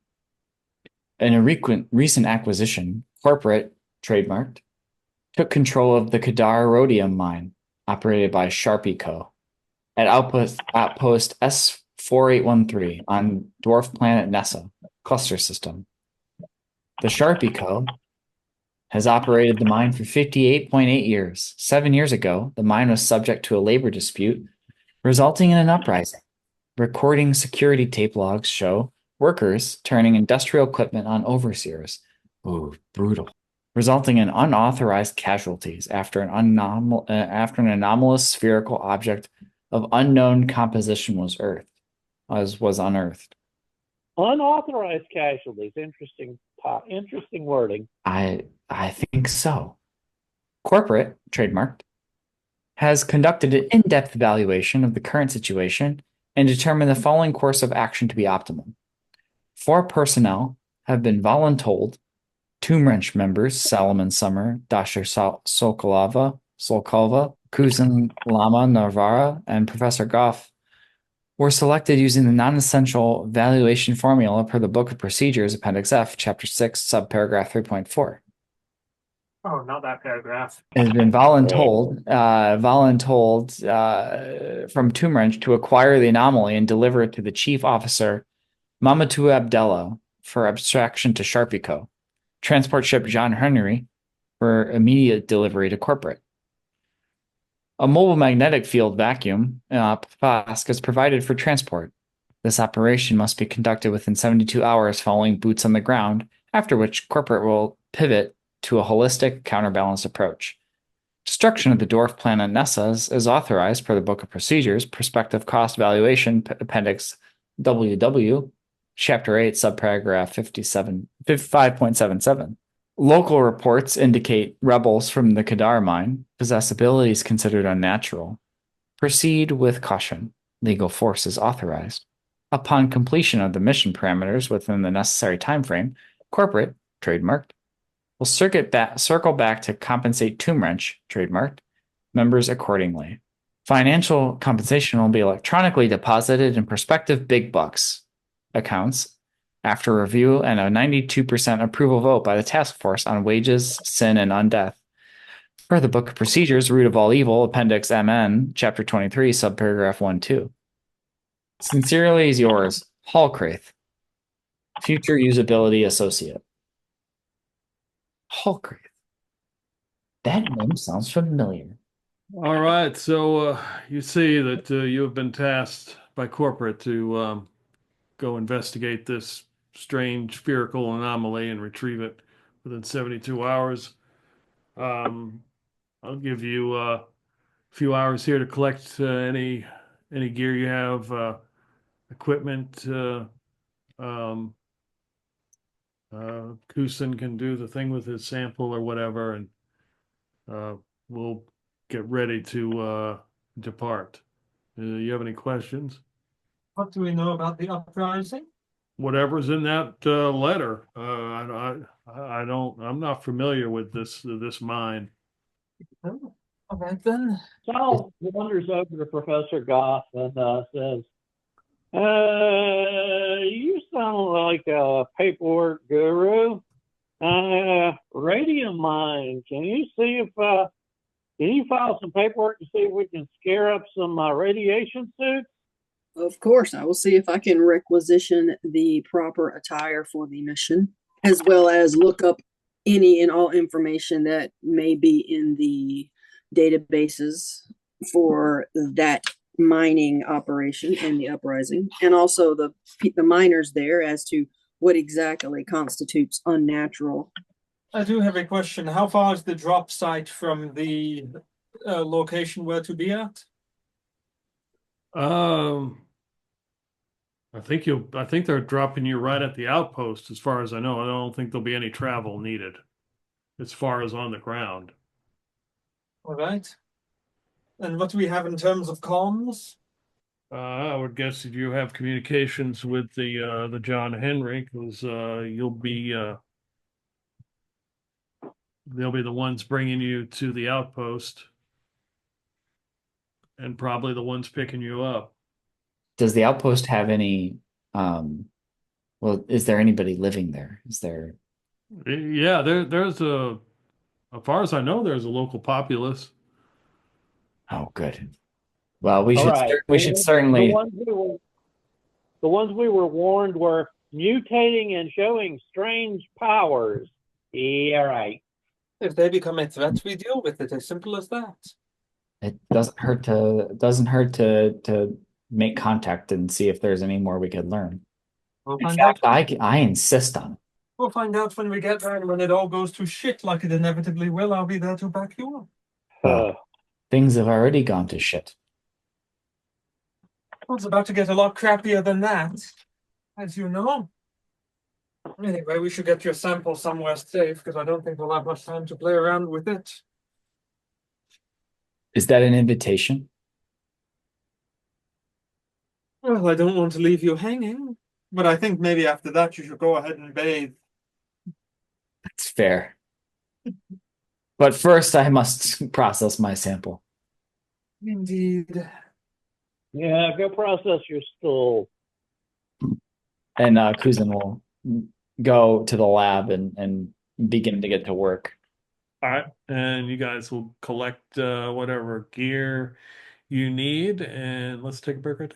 a recent acquisition, corporate, trademarked, took control of the Kadar rhodium mine, operated by Sharpie Co. at Outpost S4813 on dwarf planet Nessa, cluster system. The Sharpie Co. has operated the mine for 58.8 years. 7 years ago, the mine was subject to a labor dispute, resulting in an uprising. Recording security tape logs show workers turning industrial equipment on overseers. Ooh, brutal. Resulting in unauthorized casualties after after an anomalous spherical object of unknown composition was unearthed. Unauthorized casualties. Interesting wording. I think so. Corporate, trademarked, has conducted an in-depth evaluation of the current situation and determined the following course of action to be optimal. 4 personnel have been voluntold. Tomb Wrench members Solomon Summer, Dasha Sokolova, Kusin Lama Narvara, and Professor Goff were selected using the non-essential valuation formula per the Book of Procedures, Appendix F, Chapter 6, subparagraph 3.4. Oh, not that paragraph. Has been voluntold from Tomb Wrench to acquire the anomaly and deliver it to the chief officer, Mamatu Abdella, for abstraction to Sharpie Co. Transport ship John Henry for immediate delivery to corporate. A mobile magnetic field vacuum flask is provided for transport. This operation must be conducted within 72 hours following boots on the ground, after which corporate will pivot to a holistic, counterbalanced approach. Destruction of the dwarf planet Nessa is authorized per the Book of Procedures, Prospective Cost Valuation, Appendix WW, Chapter 8, subparagraph 55.77. Local reports indicate rebels from the Kadar mine possess abilities considered unnatural. Proceed with caution. Legal force is authorized. Upon completion of the mission parameters within the necessary time frame, corporate, trademarked, will circle back to compensate Tomb Wrench, trademarked, members accordingly. Financial compensation will be electronically deposited in prospective big bucks accounts after review and a 92% approval vote by the task force on wages, sin, and undeath. Per the Book of Procedures, Root of All Evil, Appendix MN, Chapter 23, subparagraph 1-2. Sincerely is yours, Hallcraith, Future Usability Associate. Hallcraith. That name sounds familiar. All right, so you see that you have been tasked by corporate to go investigate this strange spherical anomaly and retrieve it within 72 hours. I'll give you a few hours here to collect any gear you have, equipment. Kusin can do the thing with his sample or whatever, and we'll get ready to depart. You have any questions? What do we know about the uprising? Whatever's in that letter. I don't. I'm not familiar with this mine. Oh, all right then. Sal wanders over to Professor Goff and says, you sound like a paperwork guru. Radium mine. Can you see if can you file some paperwork to see if we can scare up some radiation suits? Of course, I will see if I can requisition the proper attire for the mission, as well as look up any and all information that may be in the databases for that mining operation and the uprising, and also the miners there as to what exactly constitutes unnatural. I do have a question. How far is the drop site from the location we're to be at? I think they're dropping you right at the outpost, as far as I know. I don't think there'll be any travel needed as far as on the ground. All right. And what do we have in terms of comms? I would guess if you have communications with the John Henry, because they'll be the ones bringing you to the outpost, and probably the ones picking you up. Does the outpost have any is there anybody living there? Is there Yeah, there's as far as I know, there's a local populace. Oh, good. Well, we All should right. we should certainly The ones we were warned were mutating and showing strange powers. Yeah, right. If they become a threat, we deal with it. As simple as that. it doesn't hurt to make contact and see if there's any more we could learn. We'll In find out. fact, I insist on it. We'll find out when we get there, and when it all goes to shit like it inevitably will, I'll be there to back you up. Well, things have already gone to shit. Well, it's about to get a lot crappier than that, as you know. Anyway, we should get your sample somewhere safe, because I don't think we'll have much time to play around with it. Is that an invitation? Well, I don't want to leave you hanging, but I think maybe after that you should go ahead and bathe. That's fair. But first, I must process my sample. Indeed. Yeah, go process your stool. And Kusin will go to the lab and begin to get to work. All right, and you guys will collect whatever gear you need, and let's take a break right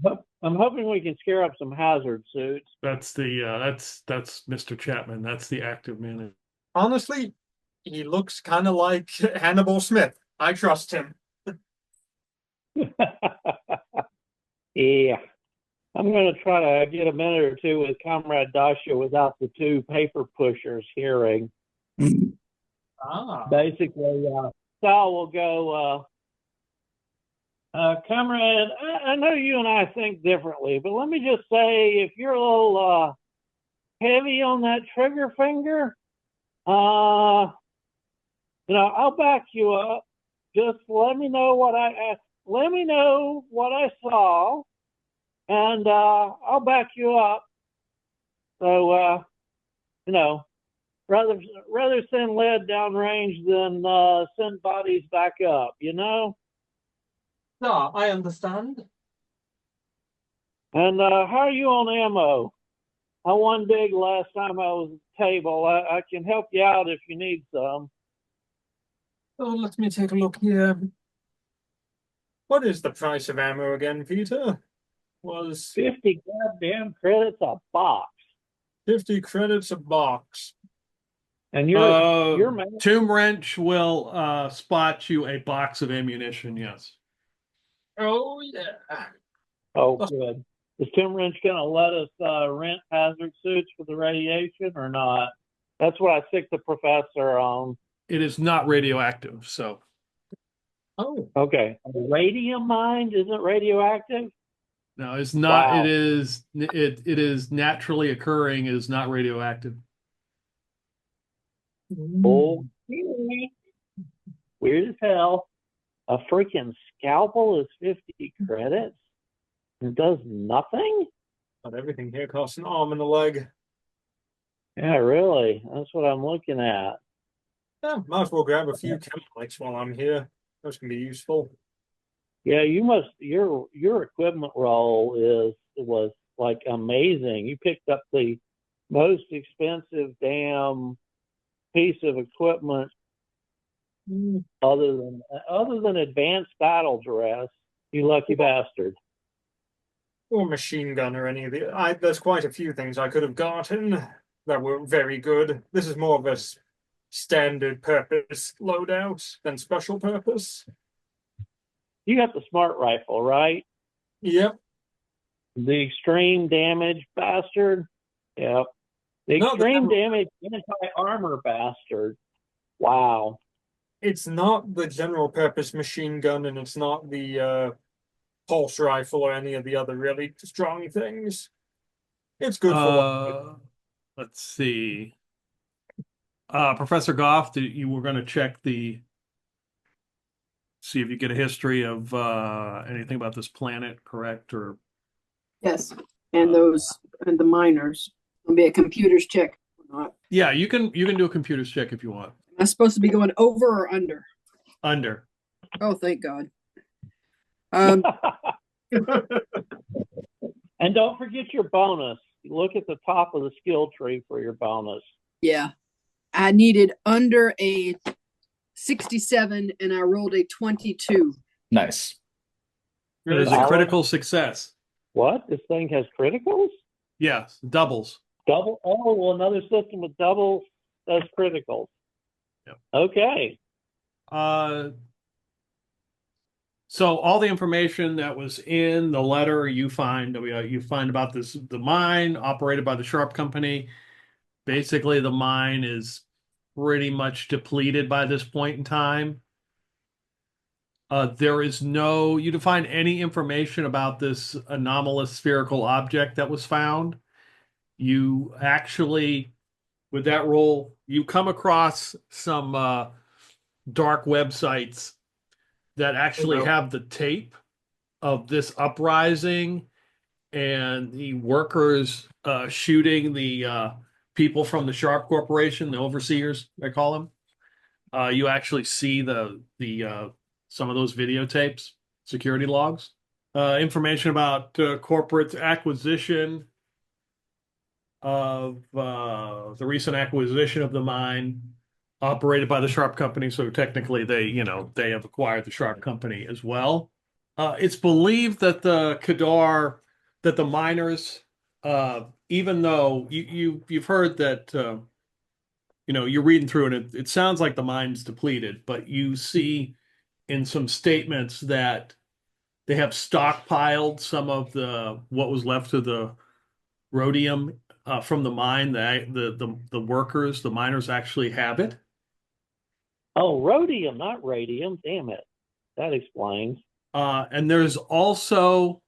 there. I'm hoping we can scare up some hazard suits. That's that's Mr. Chapman. That's the active manager. Honestly, he looks kind of like Hannibal Smith. I trust him. Yeah. I'm going to try to get a minute or two with Comrade Dasha without the two paper pushers hearing. Basically, Sal will go, Comrade, I know you and I think differently, but let me just say, if you're a little heavy on that trigger finger, I'll back you up. Just let me know what I saw, and I'll back you up. So, rather send lead downrange than send bodies back up, No, I understand. And how are you on ammo? I won big last time I was at the table. I can help you out if you need some. Oh, let me take a look here. What is the price of ammo again, Peter? Was 50 goddamn credits a box. 50 credits a box. And your man. Tomb Wrench will spot you a box of ammunition. Yes. Oh, yeah. Oh, good. Is Tim Wrench going to let us rent hazard suits for the radiation or not? That's what I sick the professor on. It is not radioactive, so. Oh, Okay. Radium mine isn't radioactive? No, it's not. Wow. It is naturally occurring. It is not radioactive. Okay. Weird as hell. A freaking scalpel is 50 credits? It does nothing? But everything here costs an arm and a leg. Yeah, really. That's what I'm looking at. Yeah, might as well grab a few chemicals while I'm here. Those can be useful. Yeah, your equipment roll was like amazing. You picked up the most expensive damn piece of equipment other than advanced battle dress. You lucky bastard. Or machine gun or any of the. There's quite a few things I could have gotten that were very good. This is more of a standard purpose loadout than special purpose. You got the smart rifle, right? Yep. The extreme damage bastard. Yep. The extreme damage anti-armor bastard. Wow. It's not the general purpose machine gun, and it's not the pulse rifle or any of the other really strong things. It's good for let's see. Professor Goff, you were going to check see if you get a history of anything about this planet, correct? Or Yes, and and the miners. It'll be a computer's check or not. yeah, you can do a computer's check if you want. Am I supposed to be going over or under? Under. Oh, thank God. And don't forget your bonus. Look at the top of the skill tree for your bonus. Yeah. I needed under a 67 and I rolled a 22. Nice. It is a critical success. What? This thing has criticals? Yes, doubles. Double? Oh, well, another system with doubles does criticals. Yep. Okay. So all the information that was in the letter you find about the mine operated by the Sharp Company. Basically, the mine is pretty much depleted by this point in time. There is no, you to find any information about this anomalous spherical object that was found. You actually, with that roll, you come across some dark websites that actually have the tape of this uprising and the workers shooting the people from the Sharp Corporation, the overseers, I call them. You actually see the some of those videotapes, security logs, information about corporate acquisition of the recent acquisition of the mine operated by the Sharp Company. So technically, they have acquired the Sharp Company as well. It's believed that that the miners, even though you've heard that, you're reading through and it sounds like the mine's depleted, but you see in some statements that they have stockpiled some of what was left of the rhodium from the mine. The workers, the miners actually have it. Oh, rhodium, not radium. Damn it. That explains. And there's also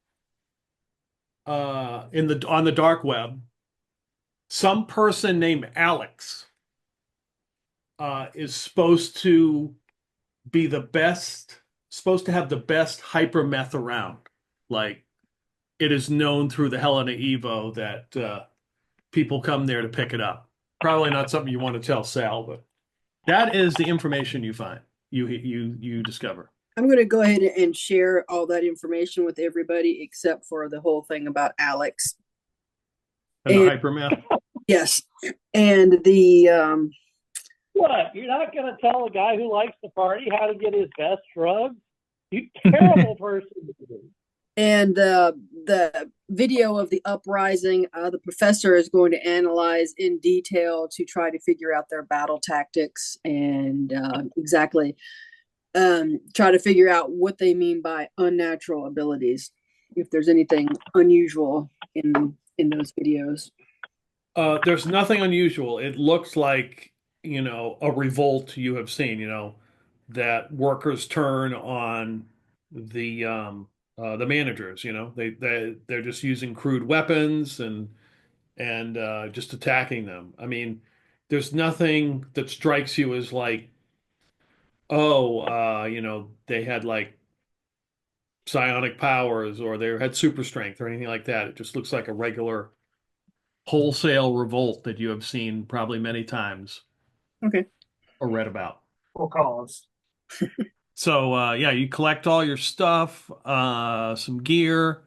on the dark web, some person named Alex is supposed to be supposed to have the best hypermeth around. Like it is known through the Helena Evo that people come there to pick it up. Probably not something you want to tell Sal, but that is the information you find, you discover. I'm going to go ahead and share all that information with everybody except for the whole thing about Alex. And the hypermeth. Yes. And the What? You're not going to tell a guy who likes to party how to get his best drugs? You terrible person. and the video of the uprising, the professor is going to analyze in detail to try to figure out their battle tactics and exactly try to figure out what they mean by unnatural abilities, if there's anything unusual in those videos. There's nothing unusual. It looks like, a revolt you have seen, that workers turn on the managers, they're just using crude weapons and just attacking them. I mean, there's nothing that strikes you as like, oh, they had like psionic powers or they had super strength or anything like that. It just looks like a regular wholesale revolt that you have seen probably many times. Okay. Or read about. For cause. So yeah, you collect all your stuff, some gear,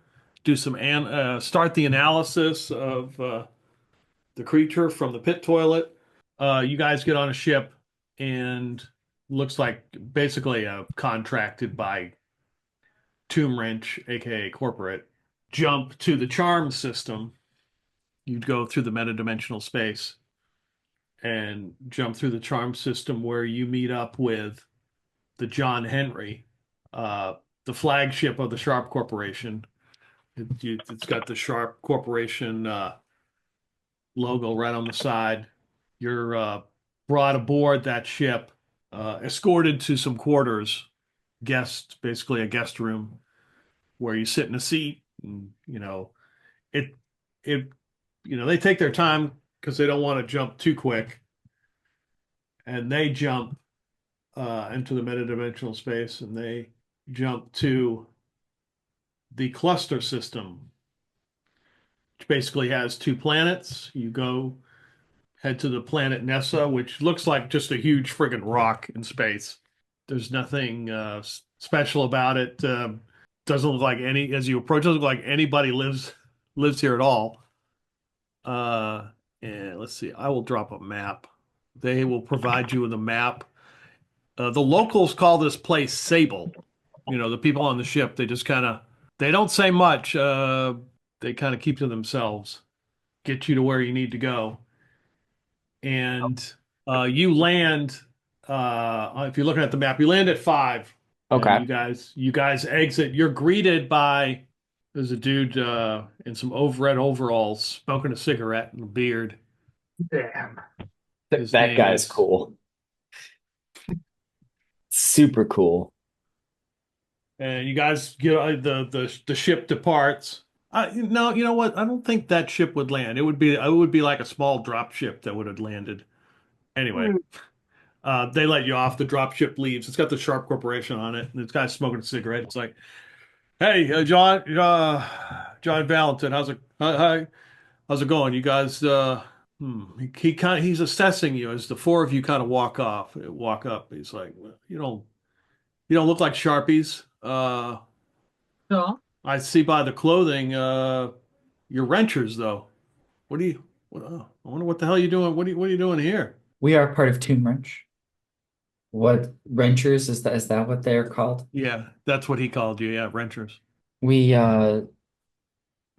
do start the analysis of the creature from the pit toilet. You guys get on a ship and looks like basically contracted by Tomb Wrench, aka corporate. Jump to the charm system. You'd go through the metadimensional space and jump through the charm system where you meet up with the John Henry, the flagship of the Sharp Corporation. It's got the Sharp Corporation logo right on the side. You're brought aboard that ship, escorted to some quarters, basically a guest room, where you sit in a seat. And, it, it, they take their time because they don't want to jump too quick. And they jump into the metadimensional space and they jump to the cluster system, which basically has two planets. You head to the planet Nessa, which looks like just a huge friggin' rock in space. There's nothing special about it. Doesn't look like as you approach, doesn't look like anybody lives here at all. And let's see, I will drop a map. They will provide you with a map. The locals call this place Sable. The people on the ship, they don't say much. They kind of keep to themselves, get you to where you need to go. And you land, if you're looking at the map, you land at 5. And Okay. you guys exit. You're greeted by there's a dude in some red overalls smoking a cigarette and a beard. Damn. His That name guy's is cool. Super cool. and you guys get the ship departs. No, you know what? I don't think that ship would land. It would be like a small drop ship that would have landed. Anyway, they let you off. The drop ship leaves. It's got the Sharp Corporation on it, and this guy's smoking a cigarette. It's like, hey, John Valentin, hi, how's it going? You guys, he's assessing you as the four of you kind of walk up. He's like, well, you don't look like Sharpies. No. I see by the clothing, you're renters though. I wonder what the hell you doing? What are you doing here? We are part of Tomb Wrench. What Wrenchers is that what they're called? Yeah, that's what he called you. Yeah, renters. We're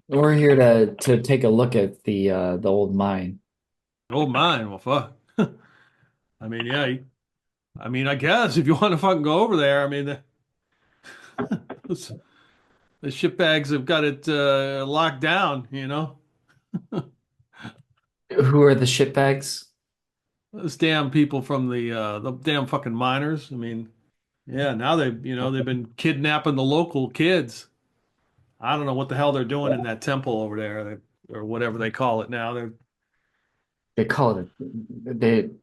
here to take a look at the old mine. Oh, mine. Well, fuck. I mean, yeah. I mean, I guess if you want to fucking go over there, I mean, the, the ship bags have got it locked down. Who are the shitbags? Those damn people from the damn fucking miners. I mean, yeah. Now they've been kidnapping the local kids. I don't know what the hell they're doing in that temple over there, or whatever they call it now. They call it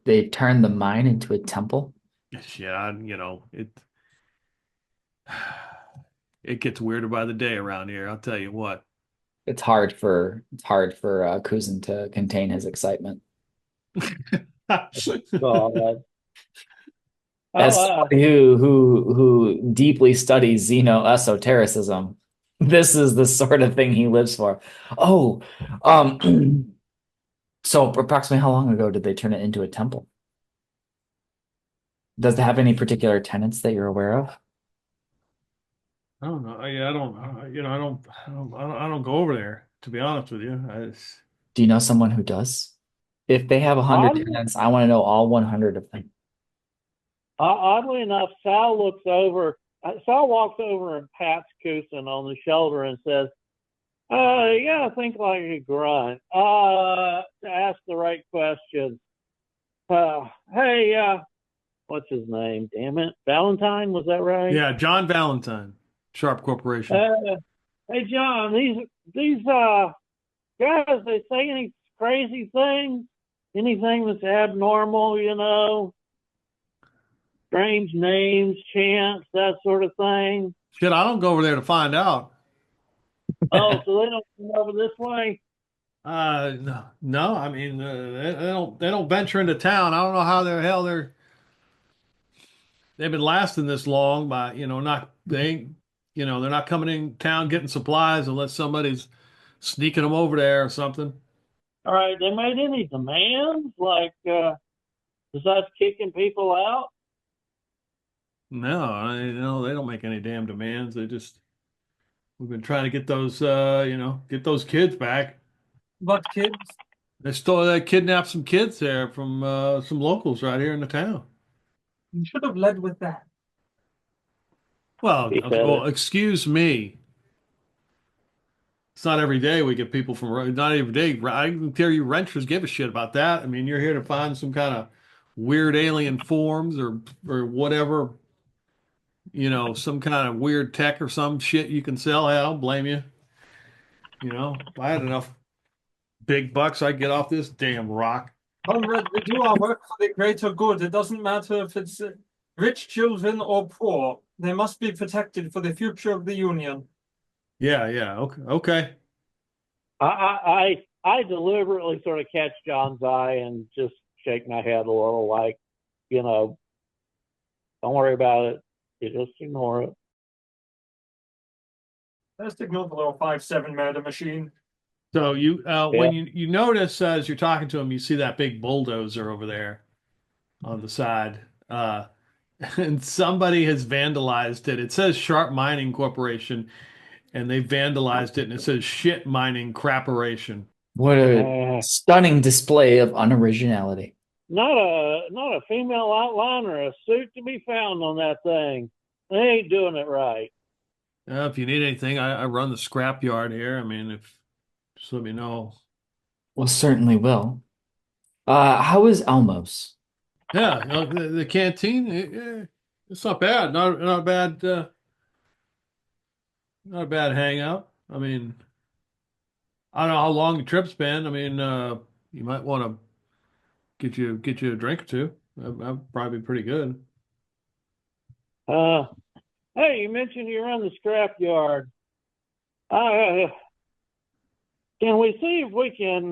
they turn the mine into a temple. Yeah, it gets weirder by the day around here. I'll tell you what. It's hard for Kusin to contain his excitement. God. As Oh, somebody who deeply studies xeno-esotericism, this is the sort of thing he lives for. Oh, so approximately how long ago did they turn it into a temple? Does it have any particular tenets that you're aware of? I don't know. I don't. I don't go over there. To be honest with you, Do you know someone who does? If they have 100 Oddly, tenets, I want to know all 100 of them. oddly enough, Sal walks over and pats Kusin on the shoulder and says, you gotta think like a grunt. To ask the right questions. Hey, what's his name? Damn it. Valentine, was that right? yeah, John Valentine, Sharp Corporation. Hey John, these guys, they say any crazy things? Anything that's abnormal, strange names, chants, that sort of thing. Shit, I don't go over there to find out. Oh, so they don't come over this way? No, no. I mean, they don't venture into town. I don't know how the hell they've been lasting this long by not they ain't they're not coming in town getting supplies unless somebody's sneaking them over there or something. All right, they made any demands? Like, besides kicking people out? No, they don't make any damn demands. We've been trying to get get those kids back. But kids, They kidnapped some kids there from some locals right here in the town. you should have led with that. Well, He okay, said well, it. excuse me. It's not every day we get people from, not every day. I can tell you renters give a shit about that. I mean, you're here to find some kind of weird alien forms or whatever, some kind of weird tech or some shit you can sell. Hey, I don't blame you. If I had enough big bucks, I'd get off this damn rock. Comrade, we do our work for the greater good. It doesn't matter if it's rich children or poor. They must be protected for the future of the Union. Yeah, yeah. Okay. Okay. I deliberately sort of catch John's eye and just shake my head a little, like, don't worry about it. You just ignore it. Let's ignore the little 5-7 murder machine. So when you notice as you're talking to him, you see that big bulldozer over there on the side, and somebody has vandalized it. It says Sharp Mining Corporation, and they vandalized it, and it says Shit Mining Craporation. What a stunning display of unoriginality. Not a female outline or a suit to be found on that thing. they ain't doing it right. If you need anything, I run the scrap yard here. I mean, if just let me know. Well, certainly will. How is Elmo's? Yeah, the canteen, it's not bad. Not bad. Not a bad hangout. I mean, I don't know how long the trip's been. I mean, you might want to get you a drink or two. That'd probably be pretty good. Uh, hey, you mentioned you run the scrapyard. Uh, can we see if we can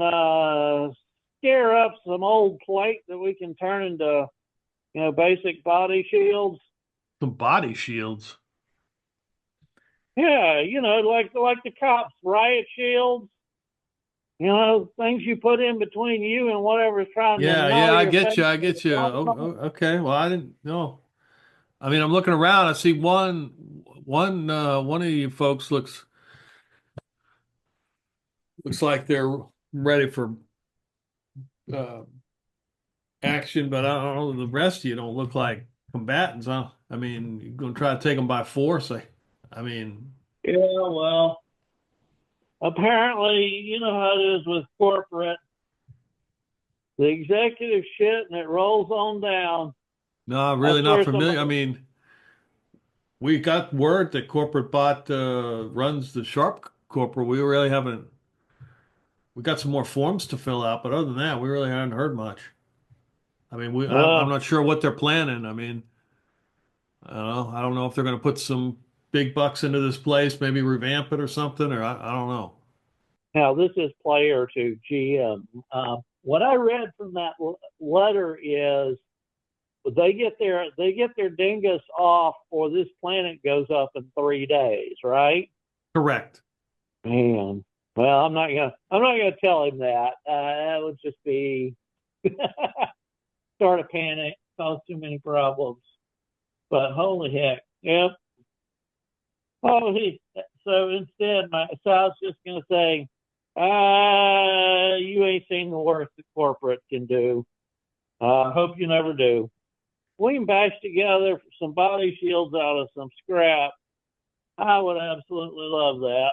scare up some old plate that we can turn into, basic body shields? Some body shields. Yeah, like the cops' riot shields. Things you put in between you and whatever's trying to Yeah, gnaw yeah, I your get face. you. I get you. Okay. Well, I didn't know. I mean, I'm looking around. I see one of you folks looks like they're ready for uh, action, but I don't know. The rest of you don't look like combatants, huh? I mean, you're gonna try to take them by force. I mean, Yeah, well, apparently, you know how it is with corporate. The executive shit and it rolls on down. no, I'm I really not swear familiar. I somebody. mean, we got word that Corporate Bot runs the Sharp Corporate. We really haven't. We got some more forms to fill out, but other than that, we really haven't heard much. I mean, I'm Uh, not sure what they're planning. I mean, I don't know. I don't know if they're going to put some big bucks into this place, maybe revamp it or something, or I don't know. Now, this is player to GM. What I read from that letter is they get their dingus off, or this planet goes up in 3 days, right? Correct. Man, well, I'm not gonna tell him that. That would just be start a panic, cause too many problems. But holy heck, yep. Oh, so instead, so I was just gonna say, you ain't seen the worst that corporate can do. Hope you never do. We can bash together some body shields out of some scrap. I would absolutely love that.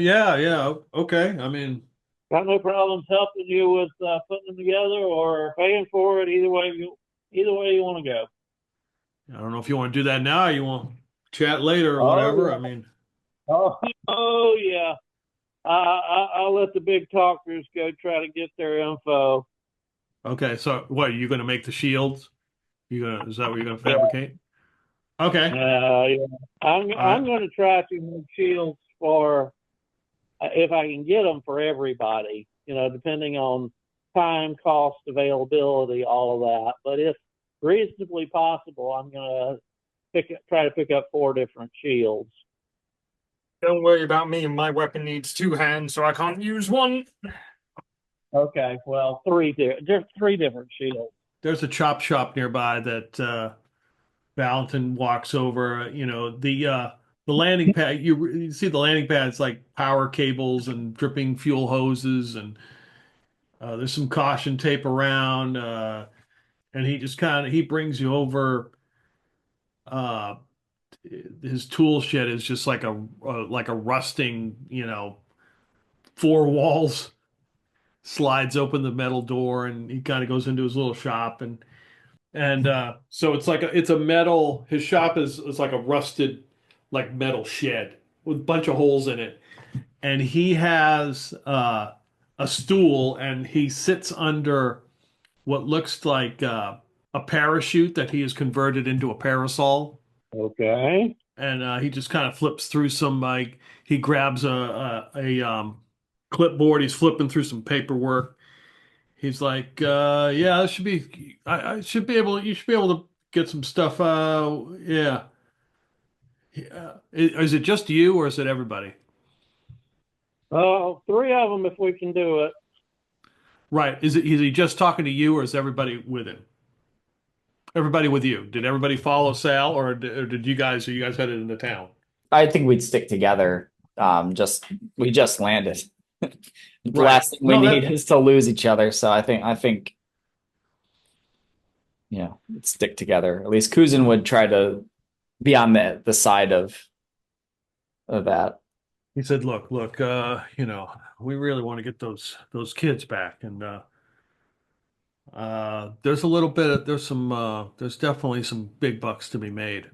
Yeah, yeah. Okay. I mean, Got no problems helping you with putting them together or paying for it. Either way you want to go. I don't know if you want to do that now or you want to chat later or Oh whatever. I yeah. mean, Oh yeah. I'll let the big talkers go try to get their info. okay. So what, are you going to make the shields? Is that what you're going to Yeah. fabricate? Okay. Yeah. I'm All going to try to make shields for if I can get them for everybody. Depending on time, cost, availability, all of that. But if reasonably possible, I'm going to try to pick up 4 different shields. Don't worry about me. My weapon needs 2 hands, so I can't use one. Okay, well, just 3 different shields. there's a chop shop nearby that Valentin walks over. The landing pad. You see the landing pad. It's like power cables and dripping fuel hoses, and there's some caution tape around. And he just he brings you over. Uh, his tool shed is just like a rusting, 4 walls. Slides open the metal door, and he kind of goes into his little shop, and so it's a metal. His shop is like a rusted, like metal shed with a bunch of holes in it, and he has a stool, and he sits under what looks like a parachute that he has converted into a parasol, Okay. and he just kind of flips through some like he grabs a clipboard. He's flipping through some paperwork. He's like, yeah, this should be, I should be able, you should be able to get some stuff. Yeah. Is it just you or is it everybody? Oh, 3 of them if we can do it. Right. Is he just talking to you or is everybody with him? Everybody with you. Did everybody follow Sal or did are you guys headed into town? I think we'd stick together. We just landed. The Right. last thing we No, need is to lose each other. So I think let's stick together. At least Kusin would try to be on the side of that. He said, "Look, we really want to get those kids back, and there's a little bit of there's definitely some big bucks to be made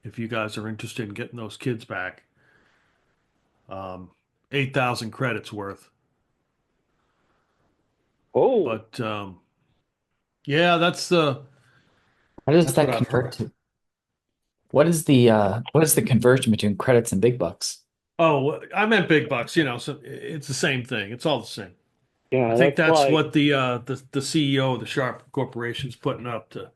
if you guys are interested in getting those kids back. 8,000 credits worth, Oh, but yeah, that's How does that's that what I've convert heard. to? What is the conversion between credits and big bucks? Oh, I meant big bucks. So it's the same thing. It's all the same. I yeah, think that's that's like what the CEO of the Sharp Corporation's putting up to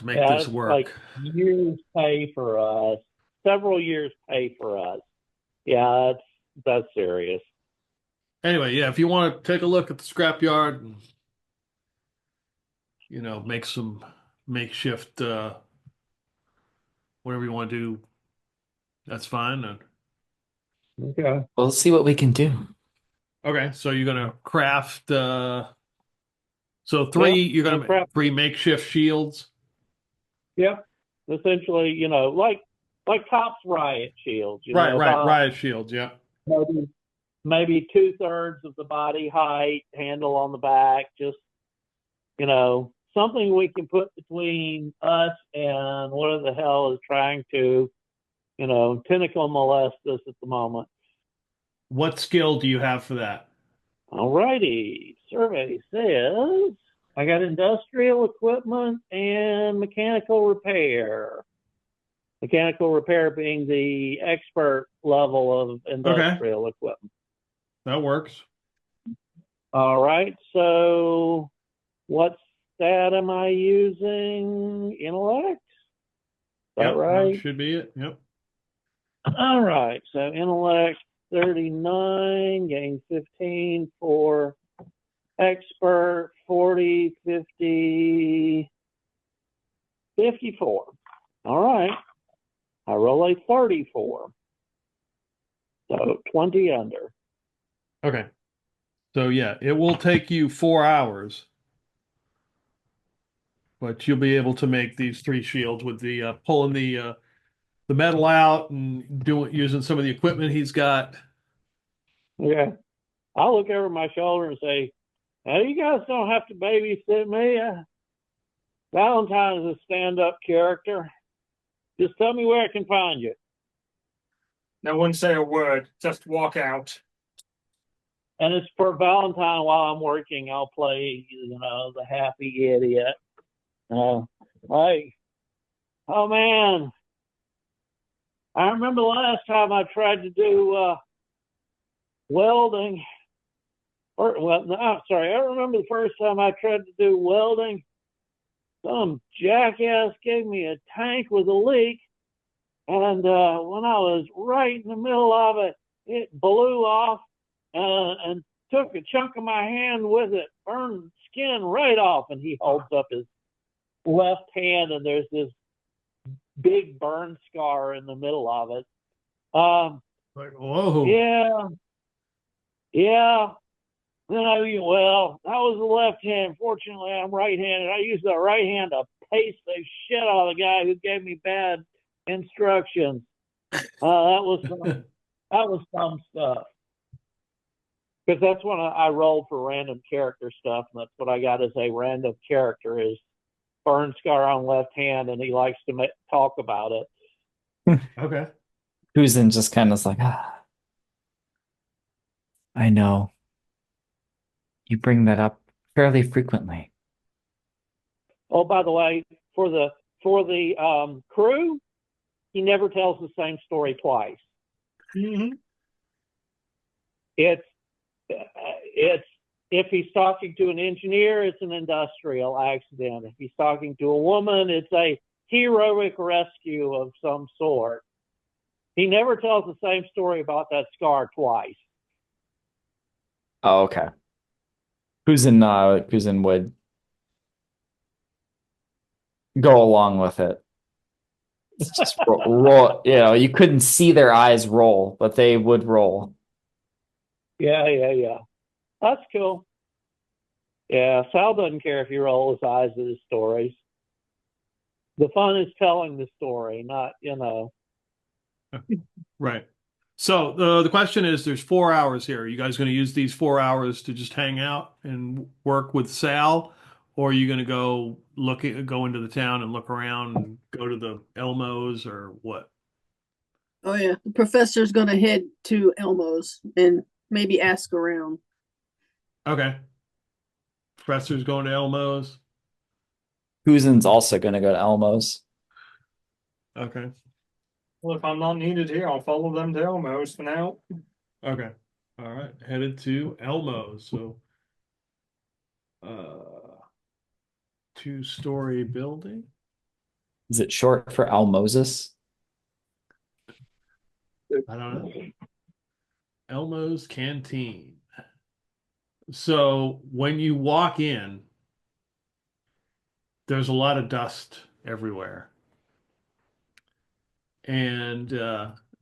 make yeah, this it's like work. years pay for us, several years pay for us. Yeah, that's serious. Anyway, yeah, if you want to take a look at the scrapyard and make some makeshift whatever you want to do, that's fine. And Okay. We'll see what we can do. okay, so you're gonna craft so Yep. you're gonna And make crap. 3 makeshift shields. Yep. Essentially, like cops riot shields. Right, right, About riot shields, yeah. maybe 2/3 of the body height, handle on the back, just something we can put between us and whatever the hell is trying to, tentacle molest us at the moment. What skill do you have for that? Alrighty. Survey says I got industrial equipment and mechanical repair. Mechanical repair being the expert level of industrial equipment. That works. All right. So what stat am I using? Intellect? Is that Yep, that right? should be it. Yep. All right. So intellect 39, gain 15 for expert 40, 50, 54. All right. I roll a 34. So 20 under. Okay. So yeah, it will take you 4 hours, but you'll be able to make these 3 shields with the pulling the metal out and using some of the equipment he's got. Okay. I'll look over my shoulder and say, "Hey, you guys don't have to babysit me. Valentine's a stand-up character. Just tell me where I can find you." No one say a word. Just walk out. And it's for Valentine while I'm working. I'll play, the happy idiot. Like, oh man, I remember the last time I tried to do welding. No, sorry. I remember the first time I tried to do welding. Some jackass gave me a tank with a leak. And when I was right in the middle of it, it blew off and took a chunk of my hand with it, burned skin right off. And he holds up his left hand, and there's this big burn scar in the middle of it. Like, whoa. Yeah. Then that was the left hand. Fortunately, I'm right-handed. I used the right hand to paste the shit out of the guy who gave me bad instructions. That was some stuff. Because that's when I rolled for random character stuff, and that's what I got as a random character is burn scar on left hand, and he likes to talk about it. Okay. Kusin just kind of like, I know. You bring that up fairly frequently. Oh, by the way, for the crew, he never tells the same story twice. Mm-hmm. It's if he's talking to an engineer, it's an industrial accident. If he's talking to a woman, it's a heroic rescue of some sort. He never tells the same story about that scar twice. Oh, okay. Kusin would go along with it. It's just roll. You couldn't see their eyes roll, but they would roll. Yeah. That's cool. Yeah, Sal doesn't care if you roll his eyes at his stories. The fun is telling the story, not, Right. So the question is, there's 4 hours here. Are you guys going to use these 4 hours to just hang out and work with Sal, or are you going to go into the town and look around and go to the Elmos or what? Oh yeah, the professor's gonna head to Elmo's and maybe ask around. Okay. Professor's going to Elmos. Kusin's also going to go to Elmo's. Okay. Well, if I'm not needed here, I'll follow them to Elmo's for now. Okay. All right. Headed to Elmos. So, two-story building. Is it short for Almosis? I don't know. Elmo's Canteen. So when you walk in, there's a lot of dust everywhere. And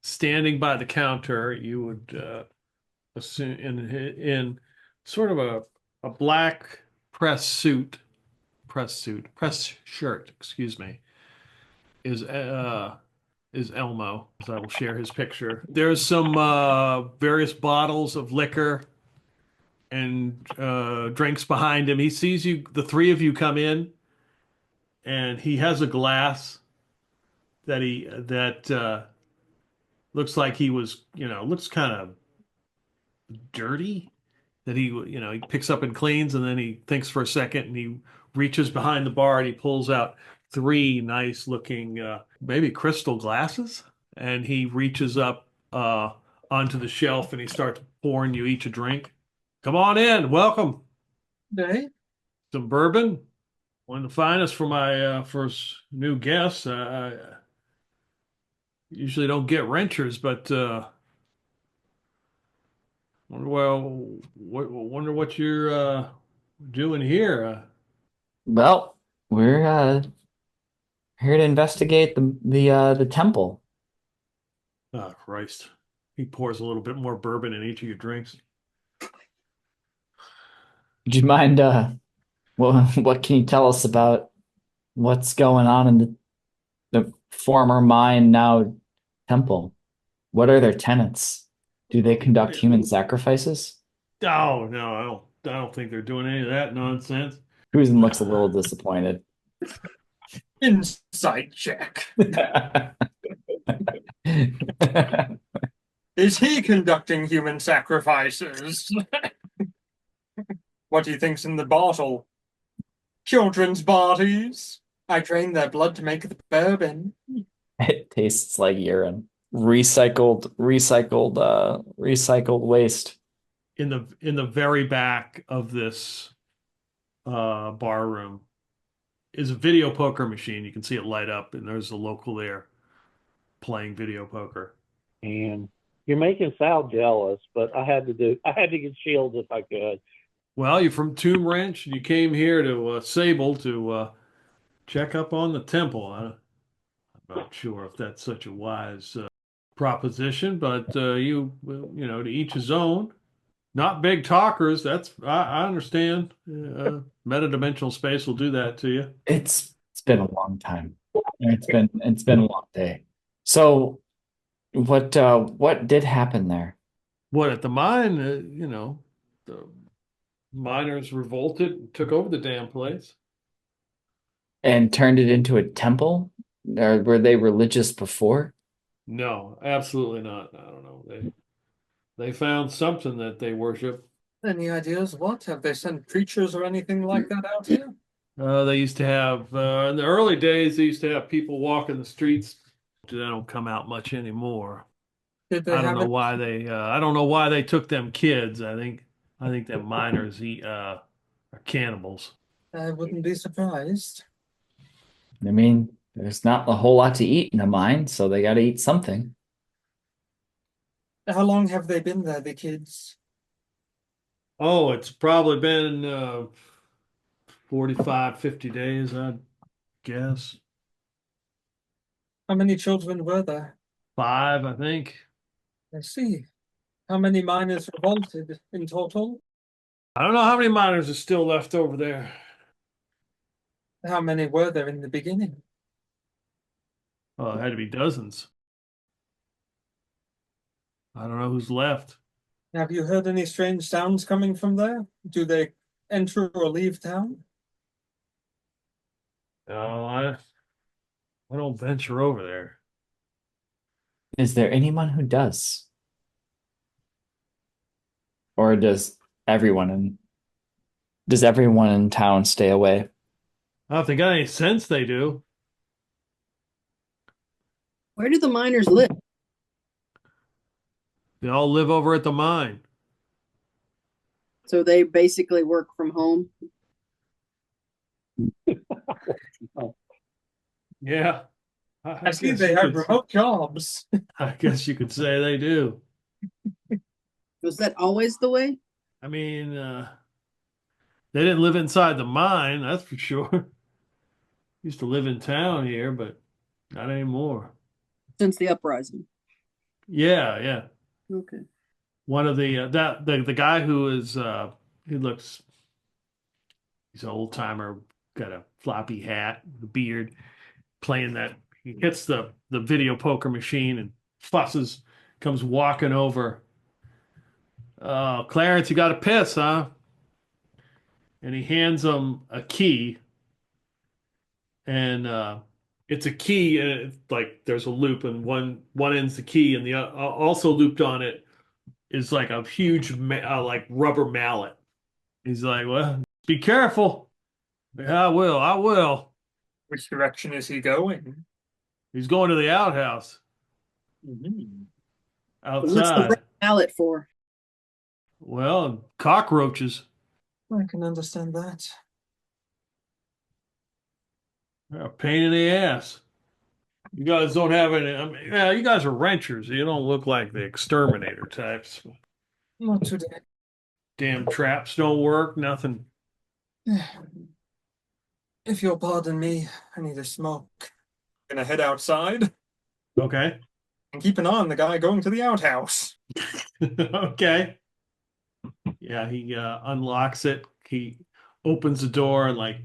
standing by the counter, you would assume in sort of a black press shirt, excuse me, is Elmo. So I will share his picture. There's some various bottles of liquor and drinks behind him. He sees you, the three of you come in, and he has a glass that looks like he was, looks kind of dirty. That he picks up and cleans, and then he thinks for a second, and he reaches behind the bar and he pulls out three nice looking, maybe crystal glasses, and he reaches up onto the shelf and he starts pouring you each a drink. Come on in, welcome. Day? Some bourbon, one of the finest for my first new guest. I usually don't get renters, but wonder what you're doing here. Well, we're here to investigate the temple. Oh, Christ. He pours a little bit more bourbon in each of your drinks. Would you mind what can you tell us about what's going on in the former mine, now temple? What are their tenets? Do they conduct human sacrifices? Oh, no, I don't think they're doing any of that nonsense. Kusin looks a little disappointed. Insight check. Is he conducting human sacrifices? What do you think's in the bottle? Children's bodies. I drain their blood to make the bourbon. It tastes like urine. Recycled waste. In the very back of this bar room is a video poker machine. You can see it light up, and there's a local there playing video poker. and you're making Sal jealous, but I had to get shields if I could. Well, you're from Tomb Wrench, and you came here to Sable to check up on the temple. I'm not sure if that's such a wise proposition, but to each his own. Not big talkers. I understand. Metadimensional space will do that to you. It's been a long time. It's been a long day. So what did happen there? What at the mine? The miners revolted and took over the damn place. And turned it into a temple? Or were they religious before? No, absolutely not. I don't know. They found something that they worship. Any ideas what? Have they sent preachers or anything like that out here? They used to have in the early days. They used to have people walking the streets. They don't come out much anymore. Did they I don't have know why they. I don't know why they took them kids. I think that miners are cannibals. I wouldn't be surprised. I mean, there's not a whole lot to eat in a mine, so they got to eat something. How long have they been there, the kids? Oh, it's probably been 45, 50 days, I'd guess. How many children were there? 5, I think. I see. How many miners revolted in total? I don't know how many miners are still left over there. How many were there in the beginning? Oh, it had to be dozens. I don't know who's left. Have you heard any strange sounds coming from there? Do they enter or leave town? No, I don't venture over there. Is there anyone who does? Or does everyone in town stay away? If they got any sense, they do. Where do the miners live? They all live over at the mine. So they basically work from home. Yeah. I see guess they you have could- remote jobs. I guess you could say they do. Was that always the way? I mean, they didn't live inside the mine, that's for sure. Used to live in town here, but not anymore. Since the uprising. Yeah, yeah. Okay. One of the guy who is he looks he's an old timer, got a floppy hat, a beard, playing that. He hits the video poker machine and fusses, comes walking over. Oh, Clarence, you got to piss, huh? And he hands him a key, and it's a key, and it's like there's a loop, and one end's the key, and the also looped on it is like a huge like rubber mallet. He's like, "Well, be careful." Yeah, I will. I will. Which direction is he going? He's going to the outhouse Mhm. What's the outside. red mallet for? Well, cockroaches. I can understand that. They're a pain in the ass. You guys don't have any. I mean, yeah, you guys are wrenchers. You don't look like the exterminator types. Not today. Damn traps don't work. Nothing. If you'll pardon me, I need a smoke. Gonna head outside Okay. and keep an eye on the guy going to the outhouse. Okay. Yeah, he unlocks it. He opens the door and like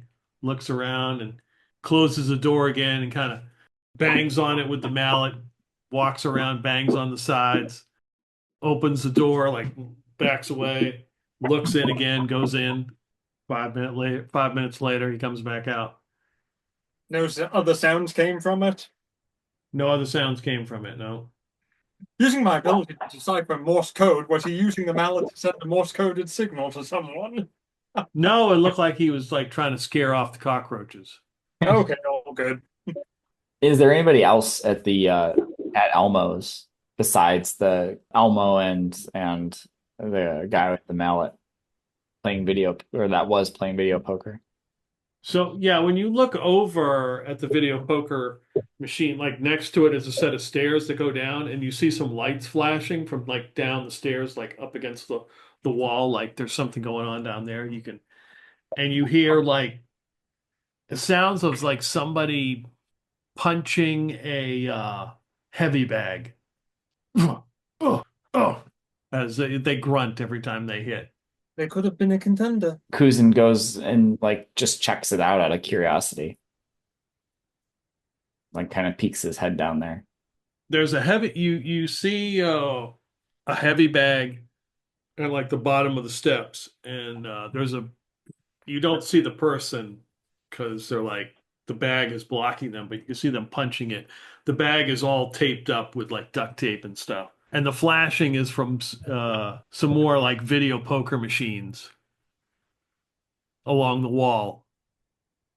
looks around and closes the door again and kind of bangs on it with the mallet, walks around, bangs on the sides, opens the door, like backs away, looks in again, goes in. 5 minutes later, he comes back out. No other sounds came from it. No other sounds came from it. No. Using my ability to decipher Morse code, was he using the mallet to send a Morse coded signal to someone? No, it looked like he was like trying to scare off the cockroaches. Okay, all good. Is there anybody else at Elmo's besides the Elmo and the guy with the mallet playing video, or that was playing video poker? So yeah, when you look over at the video poker machine, like next to it is a set of stairs that go down, and you see some lights flashing from like down the stairs, like up against the wall, like there's something going on down there. And you hear like the sounds of like somebody punching a heavy bag. Oh, oh, as they grunt every time they hit. They could have been a contender. Kusin goes and like just checks it out of curiosity. Like kind of peeks his head down there. There's a heavy you see a heavy bag at like the bottom of the steps, and you don't see the person because they're like the bag is blocking them, but you can see them punching it. The bag is all taped up with like duct tape and stuff. And the flashing is from some more like video poker machines along the wall.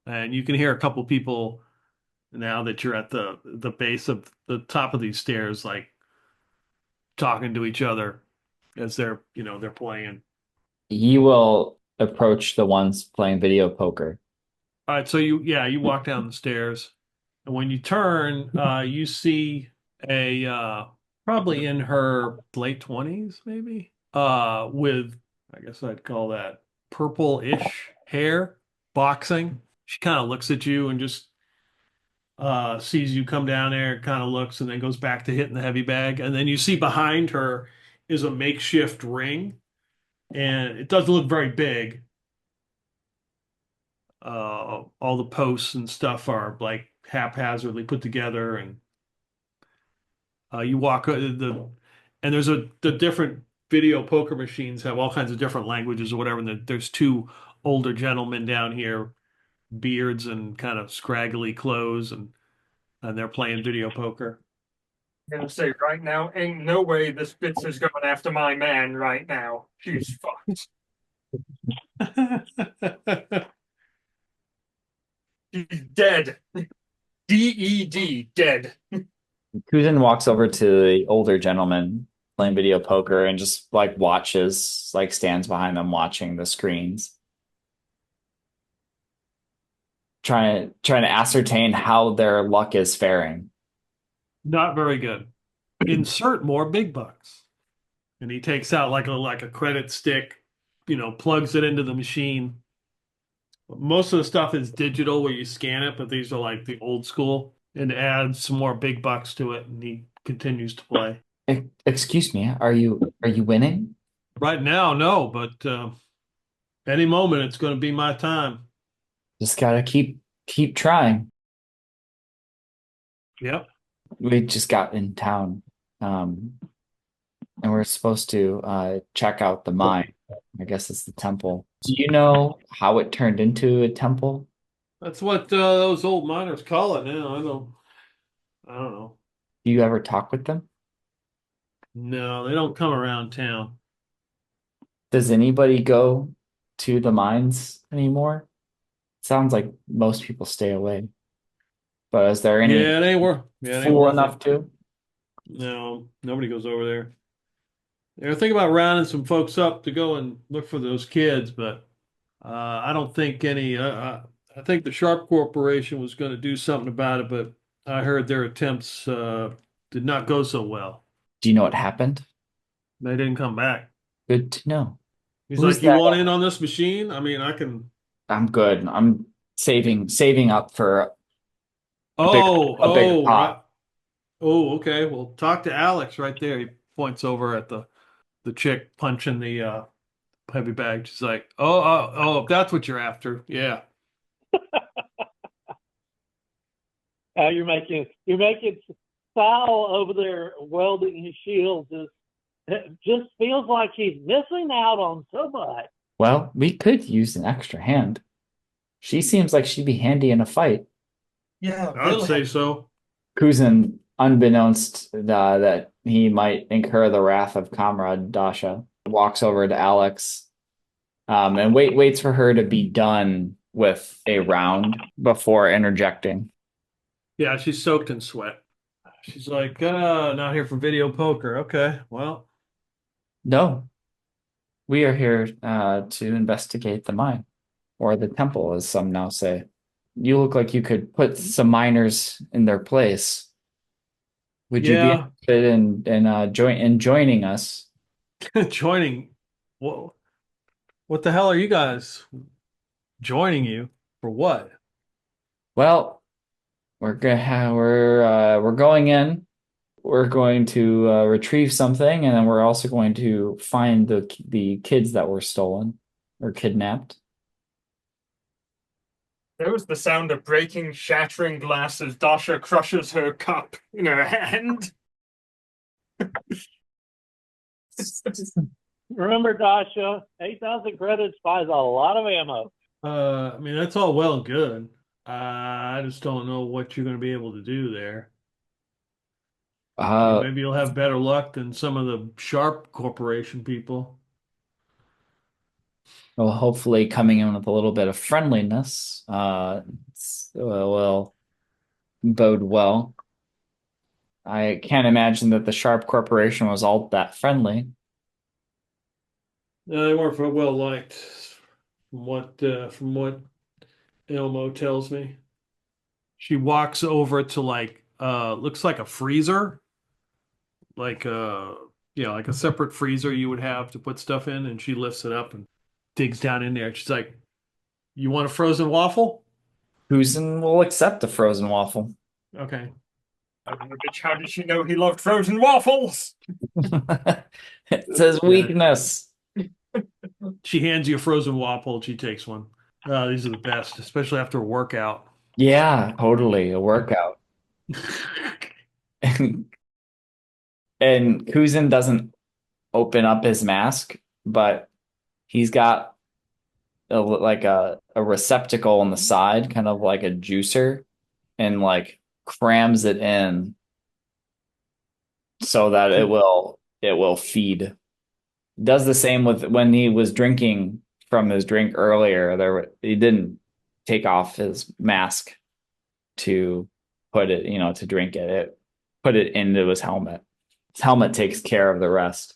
And you can hear a couple people now that you're at the base of the top of these stairs, like talking to each other as they're playing. He will approach the ones playing video poker. All right, so you walk down the stairs, and when you turn, you see a probably in her late 20s, maybe, with I guess I'd call that purple-ish hair, boxing. She kind of looks at you and just sees you come down there, kind of looks, and then goes back to hitting the heavy bag. And then you see behind her is a makeshift ring, and it doesn't look very big. All the posts and stuff are like haphazardly put together, and You walk and the different video poker machines have all kinds of different languages or whatever. And there's two older gentlemen down here, beards and kind of scraggly clothes, and they're playing video poker. I'm gonna say right now, ain't no way this bitch is going after my man right now. She's fucked. She's dead. DED, dead. Kusin walks over to the older gentleman playing video poker and just like watches, like stands behind them watching the screens. Trying to ascertain how their luck is faring. Not very good. Insert more big bucks. And he takes out like a credit stick, plugs it into the machine. Most of the stuff is digital where you scan it, but these are like the old school, and adds some more big bucks to it, and he continues to play. Excuse me, are you winning? Right now, no, but any moment it's going to be my time. Just gotta keep trying. Yep. We just got in town, and we're supposed to check out the mine. I guess it's the temple. Do you know how it turned into a temple? That's what those old miners call it now. I don't know. Do you ever talk with them? No, they don't come around town. Does anybody go to the mines anymore? Sounds like most people stay away. But is there any Yeah, they were. Yeah, they fool were. enough to? No, nobody goes over there. They're thinking about rounding some folks up to go and look for those kids, but I don't think any. I think the Sharp Corporation was going to do something about it, but I heard their attempts did not go so well. Do you know what happened? They didn't come back. Good to know. He's Who's like, "You that? want in on this machine? I mean, I can." I'm good. I'm saving up for Oh, a big oh, pot. oh, okay. Well, talk to Alex right there. He points over at the chick punching the heavy bag. She's like, if that's what you're after. Yeah. You're making Sal over there welding his shields. It just feels like he's missing out on so much. Well, we could use an extra hand. She seems like she'd be handy in a fight. Yeah, I'd say so. Kusin, unbeknownst that he might incur the wrath of Comrade Dasha, walks over to Alex and waits for her to be done with a round before interjecting. Yeah, she's soaked in sweat. She's like, not here for video poker. Okay, well, No, we are here to investigate the mine, or the temple, as some now say. You look like you could put some miners in their place. Would you be yeah, interested in joining us? joining. What the hell are you guys joining you for what? Well, we're going in. We're going to retrieve something, and then we're also going to find the kids that were stolen or kidnapped. there was the sound of breaking, shattering glass as Dasha crushes her cup in her hand. Remember, Dasha, 8,000 credits buys a lot of ammo. I mean, that's all well and good. I just don't know what you're going to be able to do there. Maybe you'll have better luck than some of the Sharp Corporation people. Well, hopefully coming in with a little bit of friendliness will bode well. I can't imagine that the Sharp Corporation was all that friendly. No, they weren't very well liked, from what Elmo tells me. She walks over to looks like a freezer, like like a separate freezer you would have to put stuff in, and she lifts it up and digs down in there. She's like, "You want a frozen waffle?" Kusin will accept a frozen waffle. Okay. Bitch, how did she know he loved frozen waffles? It's his weakness. She hands you a frozen waffle. She takes one. These are the best, especially after a workout. Yeah, totally. A workout. And Kusin doesn't open up his mask, but he's got a receptacle on the side, kind of like a juicer, and like crams it in so that it will feed. Does the same with when he was drinking from his drink earlier. He didn't take off his mask to put it, to drink it. It put it into his helmet. His helmet takes care of the rest.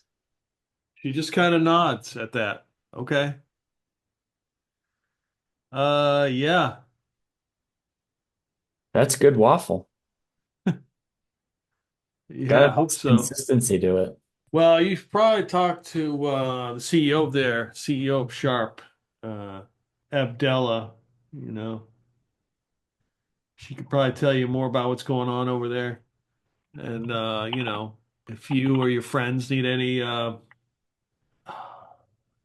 She just kind of nods at that. Okay. Yeah. That's good waffle. Yeah, I hope Some so. consistency to it. Well, you've probably talked to the CEO there, CEO of Sharp, Abdella, you know. She could probably tell you more about what's going on over there. And if you or your friends need any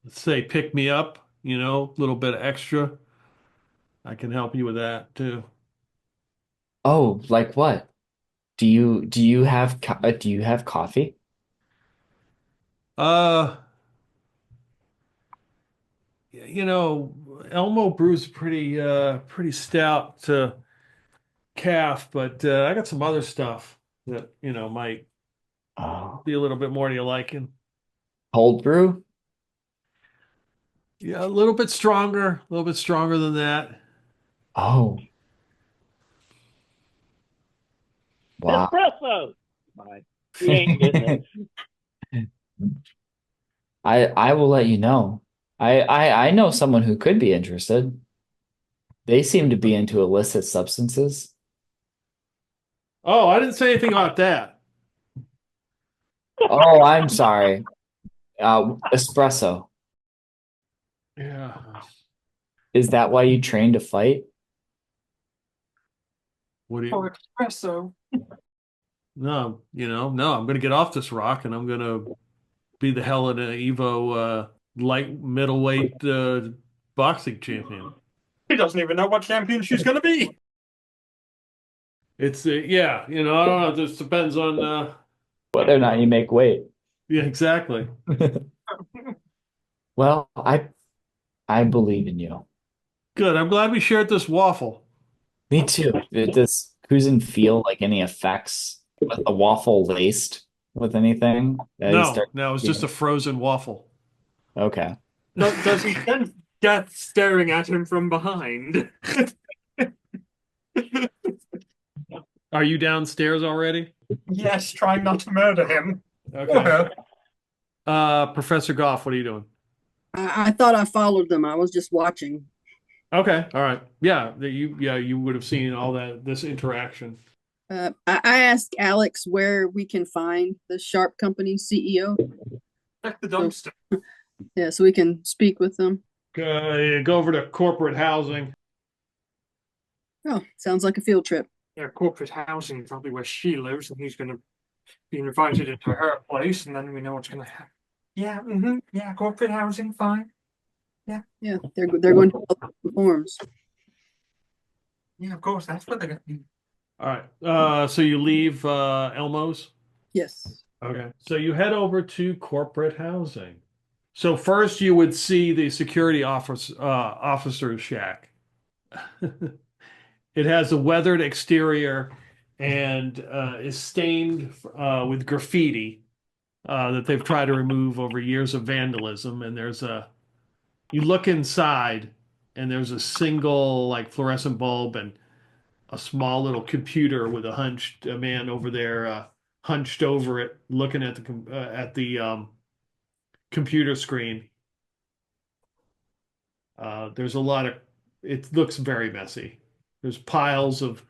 let's say pick me up, a little bit extra, I can help you with that too. Oh, like what? Do you have coffee? Uh, Elmo brews pretty stout calf, but I got some other stuff that, might Oh, be a little bit more to your liking. cold brew? Yeah, a little bit stronger than that. Oh, wow. Espresso. Fine. He ain't getting it. I will let you know. I know someone who could be interested. They seem to be into illicit substances. Oh, I didn't say anything about that. Oh, I'm sorry. Espresso. Yeah. Is that why you train to fight? What do For you? espresso. No, no, I'm going to get off this rock and I'm going to be the Helena Evo light middleweight boxing champion. He doesn't even know what champion she's going to be. It's yeah, I don't know. It just depends on Whether or not you make weight. yeah, exactly. Well, I believe in you. Good. I'm glad we shared this waffle. Me too. Does Kuzen feel like any effects with a waffle laced with anything that he No, starts? no, it's just a frozen waffle. Okay. Does he sense death staring at him from behind? Are you downstairs already? Yes, trying not to murder him. Or Okay. her. Professor Goff, what are you doing? I thought I followed them. I was just watching. Okay, all right. Yeah, you would have seen all this interaction. I asked Alex where we can find the Sharp Company CEO. Check the dumpster. Yeah, so we can speak with them. Go over to corporate housing. Oh, sounds like a field trip. Yeah, corporate housing, probably where she lives, and he's going to be invited into her place, and then we know what's going to happen. Yeah, yeah, corporate housing, fine. Yeah, they're going to fill out the forms. Yeah, of course, that's what they're going to do. All right. So you leave Elmo's? Yes. Okay. So you head over to corporate housing. So first you would see the security officer's shack. It has a weathered exterior and is stained with graffiti that they've tried to remove over years of vandalism. And you look inside and there's a single like fluorescent bulb and a small little computer with a man over there hunched over it, looking at the computer screen. There's a lot of it looks very messy. There's piles of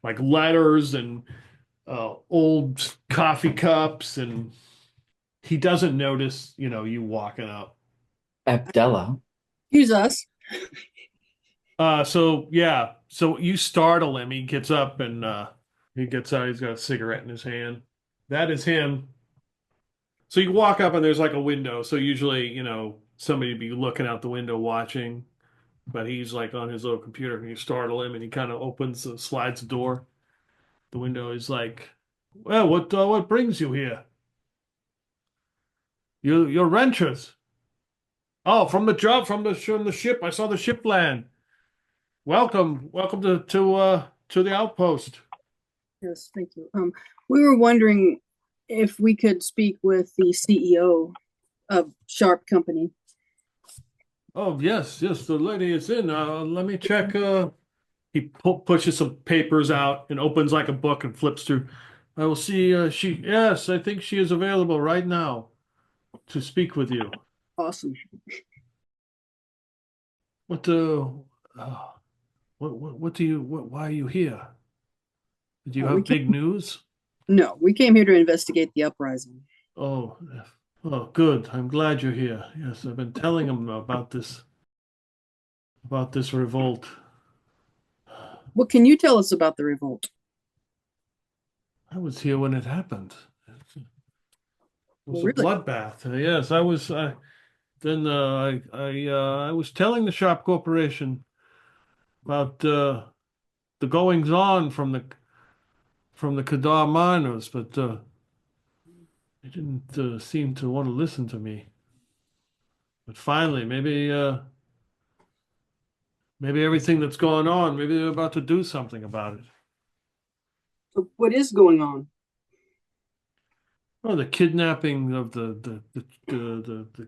like letters and old coffee cups, and he doesn't notice, you walking up. Abdella. Use us. So yeah, so you startle him. He gets up and he gets out. He's got a cigarette in his hand. That is him. So you walk up and there's like a window. So usually, somebody would be looking out the window watching, but he's like on his little computer and you startle him and he kind of slides the door. The window is like, well, what brings you here? You're wrenchers. Oh, from the job, from the ship. I saw the ship land. Welcome to the outpost. Yes, thank you. We were wondering if we could speak with the CEO of Sharp Company. Oh, yes, the lady is in. Let me check. He pushes some papers out and opens like a book and flips through. I will see. Yes, I think she is available right now to speak with you. Awesome. What, uh, what do you, why are you here? Do you We have big news? No, we came here to investigate the uprising. Oh, oh, good. I'm glad you're here. Yes, I've been telling him about this revolt. What can you tell us about the revolt? I was here when it happened. It was a Really? bloodbath. Yes, I was. Then I was telling the shop corporation about the goings on from the Kadar miners, but they didn't seem to want to listen to me. But finally, maybe everything that's going on, maybe they're about to do something about it. So what is going on? Oh, the kidnapping of the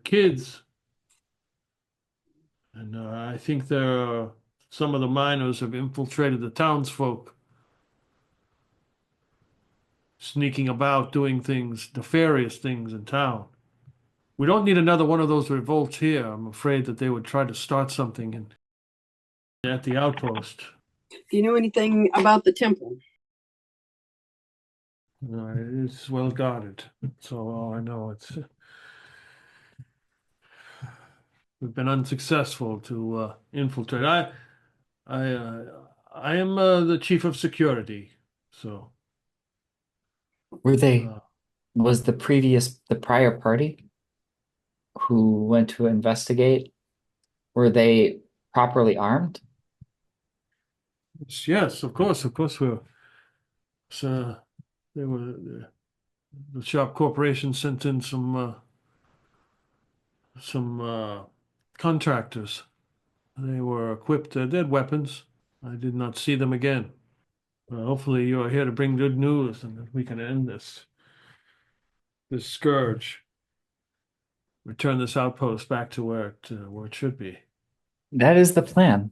kids, and I think some of the miners have infiltrated the townsfolk, sneaking about, doing things, nefarious things in town. We don't need another one of those revolts here. I'm afraid that they would try to start something at the outpost. Do you know anything about the temple? It's well guarded. So all I know, we've been unsuccessful to infiltrate. I am the chief of security. So Were they, uh, was the prior party who went to investigate, were they properly armed? yes, of course we were. So they were the shop corporation sent in some contractors. They were equipped. They had weapons. I did not see them again. Hopefully, you are here to bring good news, and that we can end this scourge. Return this outpost back to where it should be. That is the plan.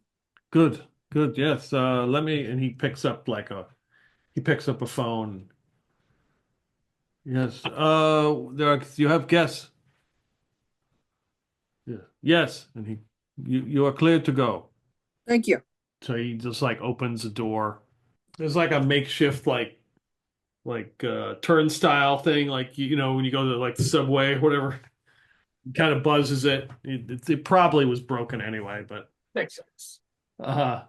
Good, good. Yes. Let me. And he picks up a phone. Yes. You have guests. Yeah. Yes. And you are cleared to go. Thank you. So he just like opens the door. There's like a makeshift turnstile thing, like when you go to like the subway or whatever, kind of buzzes it. It probably was broken anyway, but Makes sense. uh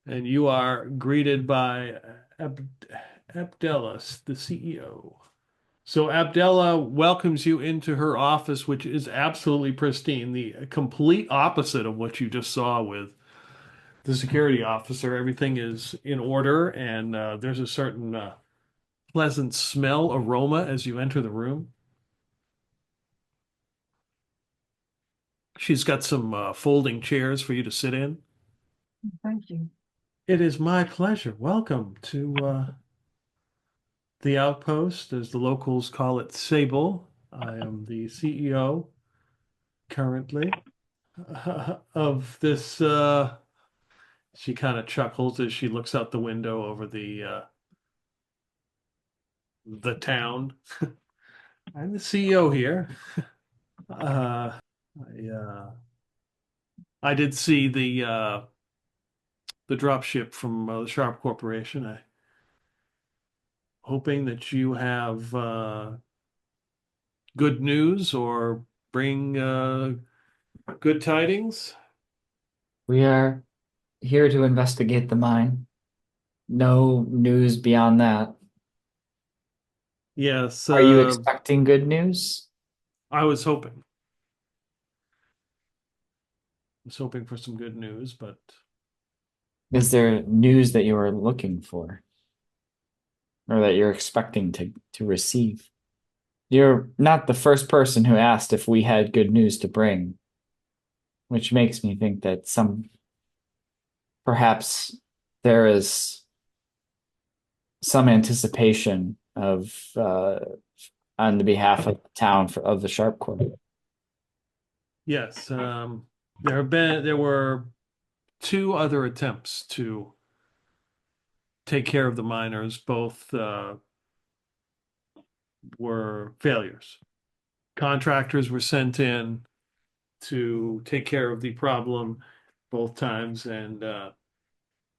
and you are greeted by Abdella, the CEO. So Abdella welcomes you into her office, which is absolutely pristine, the complete opposite of what you just saw with the security officer. Everything is in order, and there's a certain pleasant smell, aroma as you enter the room. She's got some folding chairs for you to sit in. Thank you. It is my pleasure. Welcome to the Outpost, as the locals call it, Sable. I am the CEO currently of this. She kind of chuckles as she looks out the window over the town. I'm the CEO here. I did see the drop ship from the Sharp Corporation. I hoping that you have good news or bring good tidings. We are here to investigate the mine. No news beyond that. Yes, Are you expecting good news? I was hoping. Was hoping for some good news, but Is there news that you are looking for or that you're expecting to receive? You're not the first person who asked if we had good news to bring, which makes me think that perhaps there is some anticipation of on the behalf of the town of the Sharp Quarter. Yes, there were two other attempts to take care of the miners. Both were failures. Contractors were sent in to take care of the problem both times, and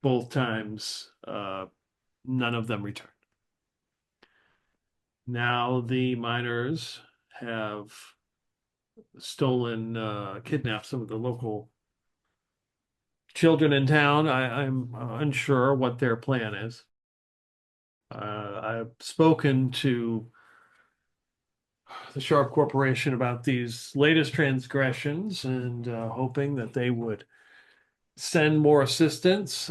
both times none of them returned. Now the miners have kidnapped some of the local children in town. I'm unsure what their plan is. I've spoken to the Sharp Corporation about these latest transgressions and hoping that they would send more assistance.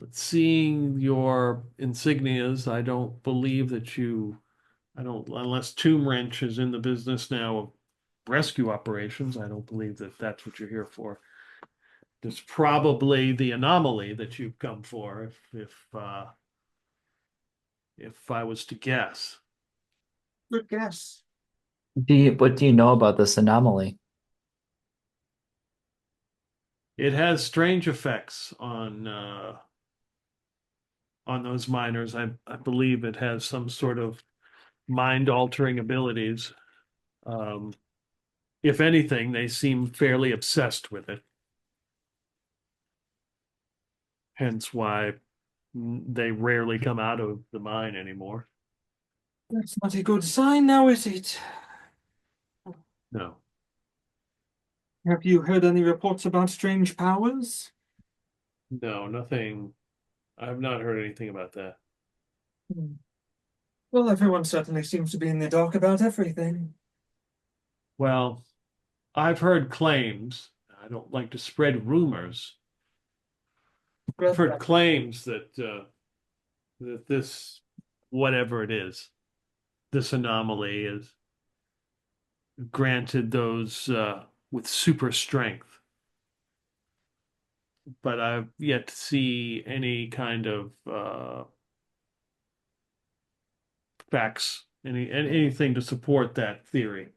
But seeing your insignias, I don't believe that unless Tomb Wrench is in the business now of rescue operations, I don't believe that that's what you're here for. It's probably the anomaly that you've come for, if I was to guess. Good guess. What do you know about this anomaly? It has strange effects on those miners. I believe it has some sort of mind-altering abilities. If anything, they seem fairly obsessed with it. Hence why they rarely come out of the mine anymore. That's not a good sign now, is it? No. Have you heard any reports about strange powers? No, nothing. I've not heard anything about that. Well, everyone certainly seems to be in the dark about everything. Well, I've heard claims. I don't like to spread rumors. I've heard claims that this, whatever it is, this anomaly is granted those with super strength. But I've yet to see any kind of facts, anything to support that theory.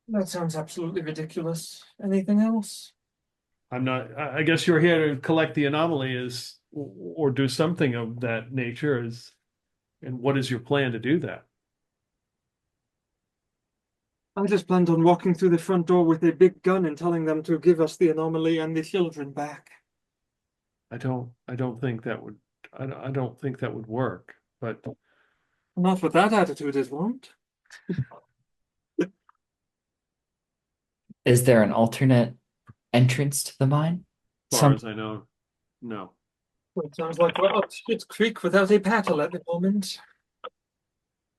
That sounds absolutely ridiculous. Anything else? I guess you're here to collect the anomaly or do something of that nature and what is your plan to do that? I just planned on walking through the front door with a big gun and telling them to give us the anomaly and the children back. I don't think that would, I don't think that would work, but Not with that attitude, it won't. Is there an alternate entrance to the mine? as far as I know, no. Well, it sounds like we're up Schitt's Creek without a paddle at the moment.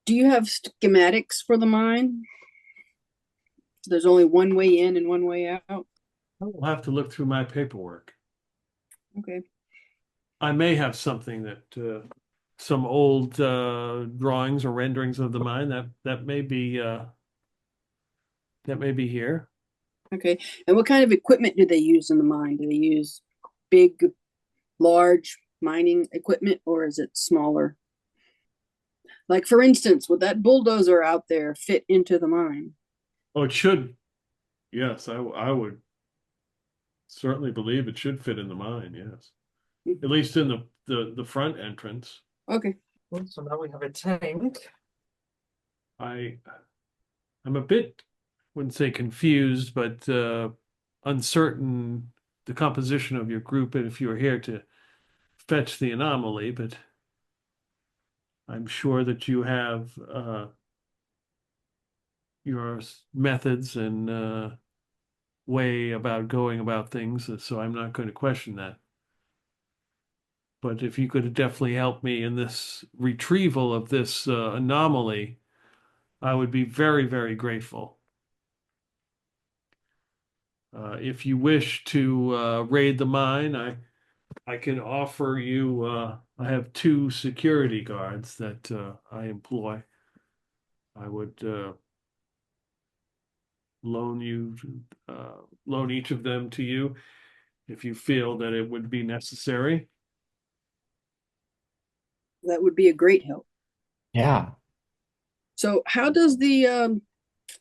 Do you have schematics for the mine? There's only one way in and one way out. I'll have to look through my paperwork. Okay. I may have something some old drawings or renderings of the mine that may be here. Okay. And what kind of equipment do they use in the mine? Do they use big, large mining equipment, or is it smaller? Like, for instance, would that bulldozer out there fit into the mine? Oh, it should. Yes, I would certainly believe it should fit in the mine. Yes, at least in the front entrance. Okay. Well, so now we have a tank. I'm a bit, wouldn't say confused, but uncertain the composition of your group and if you're here to fetch the anomaly, but I'm sure that you have your methods and way about going about things, so I'm not going to question that. But if you could definitely help me in this retrieval of this anomaly, I would be very, very grateful. If you wish to raid the mine, I can offer you. I have two security guards that I employ. I would loan you loan each of them to you if you feel that it would be necessary. That would be a great help. Yeah. So, how does the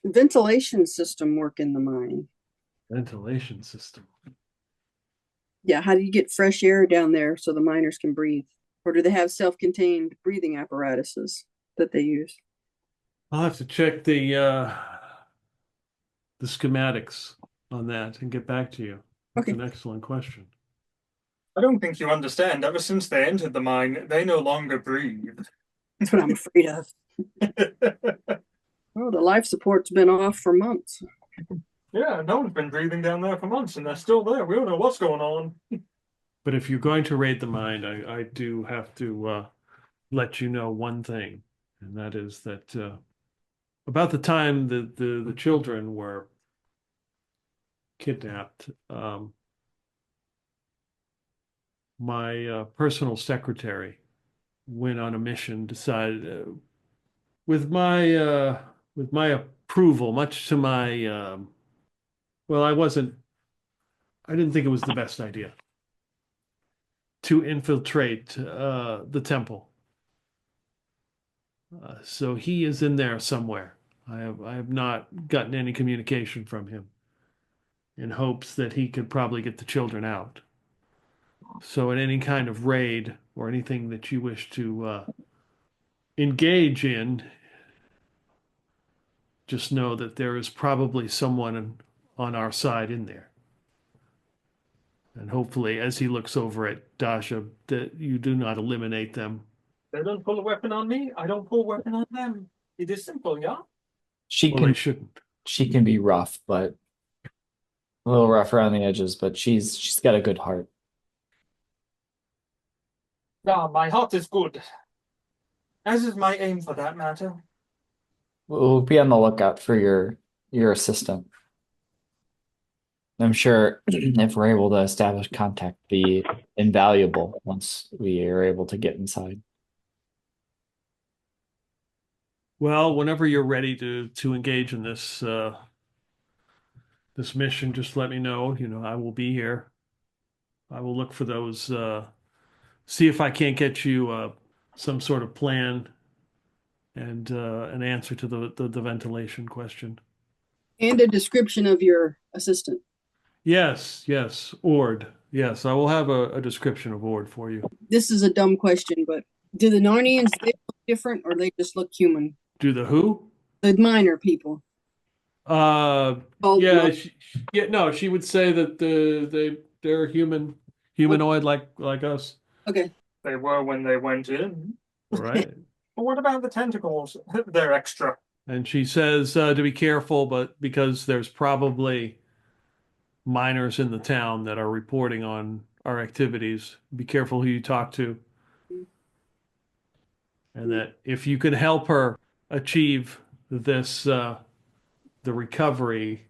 ventilation system work in the mine? Ventilation system. Yeah, how do you get fresh air down there so the miners can breathe? Or do they have self-contained breathing apparatuses that they use? I'll have to check the schematics on that and get back to you. That's Okay. an excellent question. I don't think you understand. Ever since they entered the mine, they no longer breathe. That's what I'm afraid of. Oh, the life support's been off for months. Yeah, no one's been breathing down there for months, and they're still there. We don't know what's going on. But if you're going to raid the mine, I do have to let you know one thing, and that is that about the time that the children were kidnapped, my personal secretary went on a mission, decided with my approval, much to my well, I didn't think it was the best idea to infiltrate the temple. So he is in there somewhere. I have not gotten any communication from him in hopes that he could probably get the children out. So in any kind of raid or anything that you wish to engage in, just know that there is probably someone on our side in there. And hopefully, as he looks over at Dasha, that you do not eliminate them. They don't pull a weapon on me. I don't pull a weapon on them. It is simple, yeah? She Well, they can shouldn't. she can be rough, but a little rough around the edges, but she's got a good heart. Ah, my heart is good. As is my aim for that matter. We'll be on the lookout for your assistant. I'm sure if we're able to establish contact, be invaluable once we are able to get inside. Well, whenever you're ready to engage in this mission, just let me know. You know, I will be here. I will look for those. See if I can't get you some sort of plan and an answer to the ventilation question. And a description of your assistant. Yes, yes, Ord. Yes, I will have a description of Ord for you. This is a dumb question, but do the Narnians they look different or they just look human? Do the who? The miner people. Yeah, yeah. No, she would say that they're humanoid like us. Okay. They were when they went in. Right. But what about the tentacles? They're extra. And she says to be careful, but because there's probably miners in the town that are reporting on our activities, be careful who you talk to. And that if you can help her achieve this, the recovery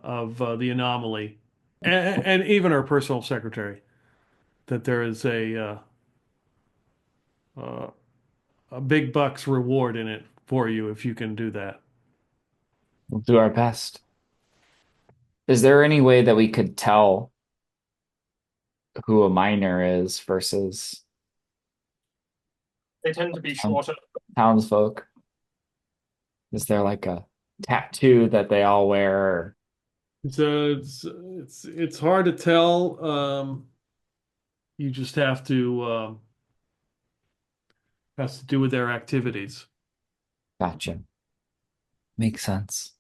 of the anomaly, and even her personal secretary, that there is a big bucks reward in it for you if you can do that. We'll do our best. Is there any way that we could tell who a miner is versus They tend to be shorter. townsfolk? Is there like a tattoo that they all wear? It's hard to tell. You just have to has to do with their activities. Gotcha. Makes sense.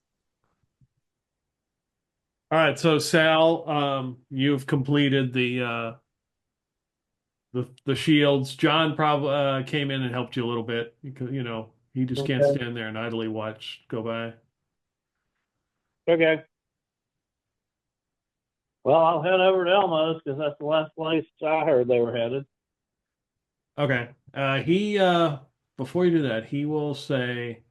All right, so Sal, you've completed the shields. John probably came in and helped you a little bit because you know he just can't Okay. stand there and idly watch go by. Okay. Well, I'll head over to Elmo's because that's the last place I heard they were headed. Okay. He before you do that, he will say,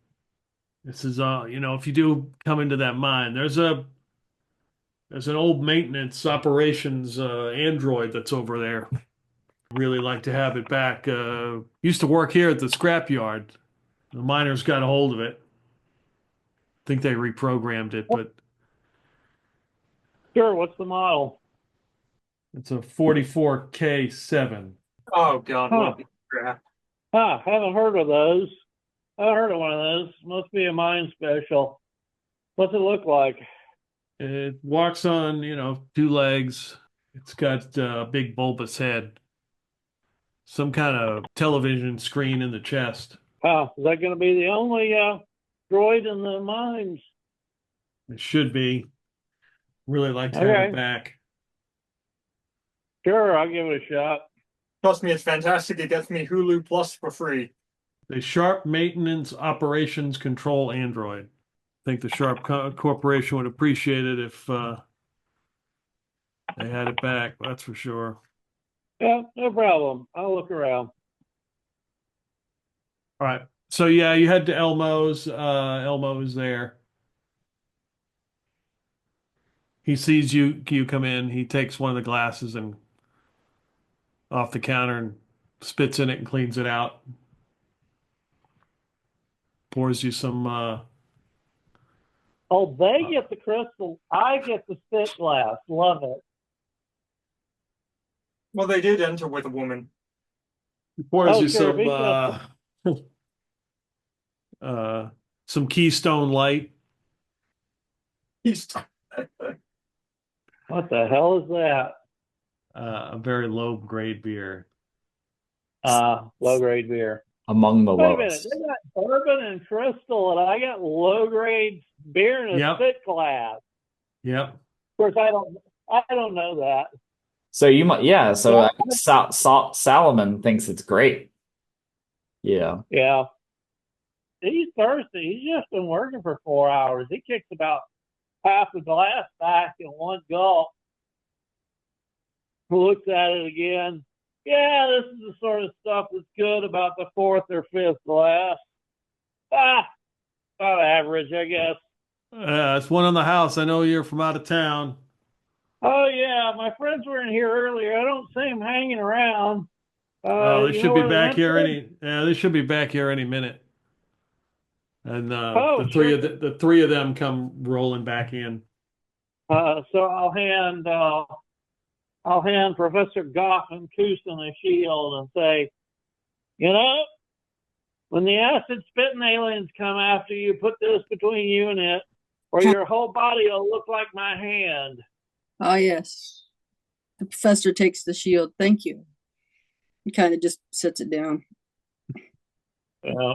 "This is you know, if you do come into that mine, there's an old maintenance operations android that's over there. Really like to have it back. Used to work here at the scrapyard. The miners got a hold of it. I think they reprogrammed it, but Sure, what's the model? it's a 44K7. Oh God, Huh. what the crap. Haven't heard of those. I haven't heard of one of those. Must be a mine special. What's it look like? It walks on, two legs. It's got a big bulbous head. Some kind of television screen in the chest. Is that going to be the only droid in the mines? It should be. Really like to have Okay. it back. Sure, I'll give it a shot. Trust me, it's fantastic. It gets me Hulu Plus for free. The Sharp Maintenance Operations Control Android. I think the Sharp Corporation would appreciate it if they had it back. That's for sure. Yeah, no problem. I'll look around. All right. So yeah, you head to Elmo's. Elmo is there. He sees you come in. He takes one of the glasses and off the counter and spits in it and cleans it out. Pours you some Oh, they get the crystal. I get the spit glass. Love it. Well, they did enter with a woman. pours Oh, you sure, he got some Keystone Light. He's What the hell is that? A very low grade beer. Low grade beer. Among the Wait a minute, lowest. they got bourbon and crystal, and I got low grade beer in a Yep. spit glass. Yep. Of course, I don't know that. So you might, yeah. So Salomon thinks it's great. Yeah. Yeah, he's thirsty. He's just been working for 4 hours. He kicks about half a glass back in one gulp. Looks at it again. Yeah, this is the sort of stuff that's good about the fourth or fifth glass. About average, I guess. It's one on the house. I know you're from out of town. Oh yeah, my friends were in here earlier. I don't see them hanging around. Oh, they You should know be where they back went here to? they should be back here any minute. And Oh, the three sure. of the three of them come rolling back in. So I'll hand Professor Goff and Kusin a shield and say, when the acid spitting aliens come after you, put this between you and it, or your whole body will look like my hand. Ah, yes. The professor takes the shield. Thank you. He kind of just sets it down. Yeah.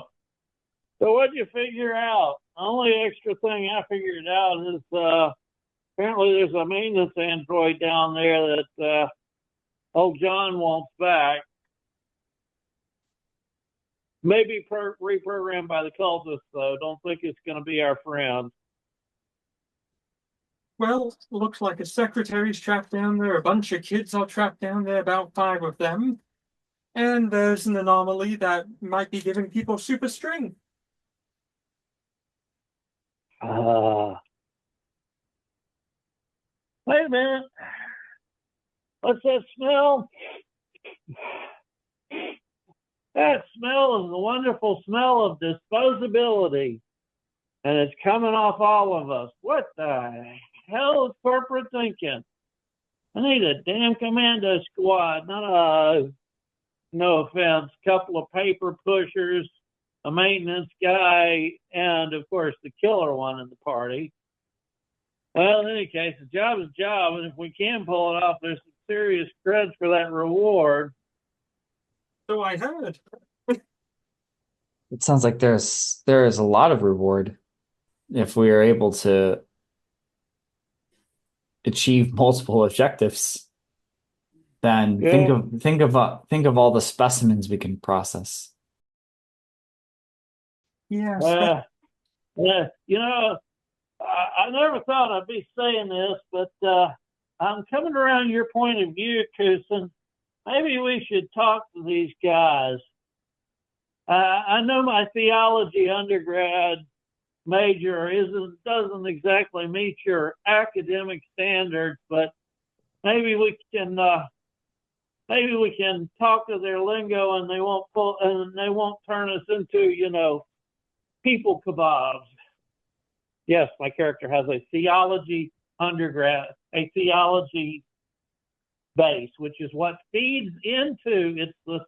So what'd you figure out? The only extra thing I figured out is apparently there's a maintenance android down there that old John wants back. Maybe reprogrammed by the cultists, though. Don't think it's going to be our friend. well, looks like a secretary's trapped down there. A bunch of kids are trapped down there, about 5 of them. And there's an anomaly that might be giving people super strength. Wait a minute. What's that smell? That smell is the wonderful smell of disposability. And it's coming off all of us. What the hell is corporate thinking? I need a damn commando squad, not a, no offense, couple of paper pushers, a maintenance guy, and of course the killer one in the party. Well, in any case, the job is a job, and if we can pull it off, there's some serious credits for that reward. So I heard. It sounds like there is a lot of reward if we are able to achieve multiple objectives. Then Yeah. think of all the specimens we can process. Yes. I never thought I'd be saying this, but I'm coming around your point of view, Kusin. Maybe we should talk to these guys. I know my theology undergrad major doesn't exactly meet your academic standards, but maybe we can talk to their lingo, and they won't turn us into people kebabs. Yes, my character has a theology undergrad, a theology base, which is what feeds into, it's the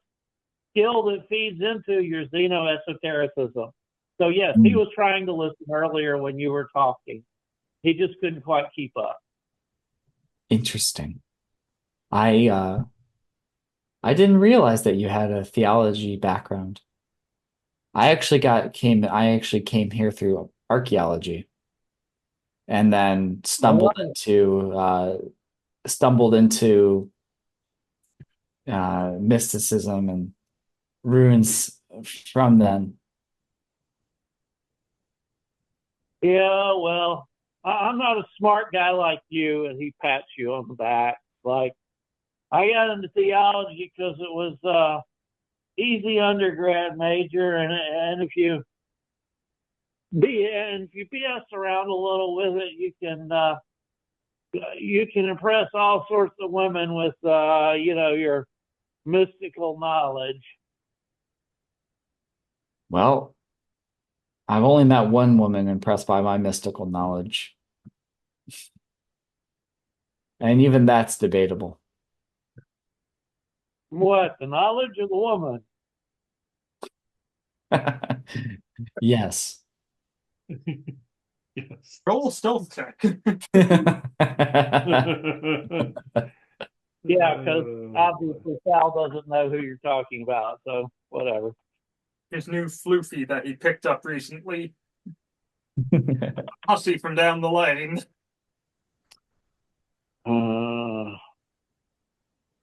skill that feeds into your xenoesotericism. So yes, he was trying to listen earlier when you were talking. He just couldn't quite keep up. Interesting. I didn't realize that you had a theology background. I actually came here through archaeology and then stumbled into mysticism and ruins from then. Yeah, well, I'm not a smart guy like you, and he pats you on the back. Like, I got into theology because it was easy undergrad major, and if you BS around a little with it, you can impress all sorts of women with your mystical knowledge. Well, I've only met one woman impressed by my mystical knowledge. And even that's debatable. What, the knowledge of the woman? Yes. Yes. Roll stealth check. Yeah, because obviously Sal doesn't know who you're talking about, so whatever. His new floofy that he picked up recently. Hussy from down the lane.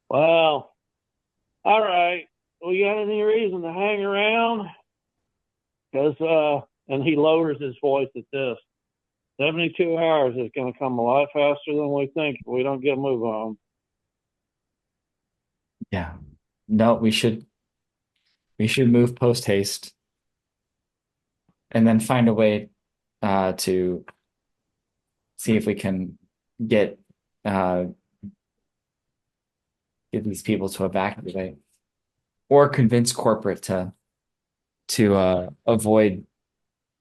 Well, all right. We got any reason to hang around? Because, and he lowers his voice at this. 72 hours is going to come a lot faster than we think if we don't get a move on. Yeah. No, we should move post haste and then find a way to see if we can get these people to evacuate or convince corporate to avoid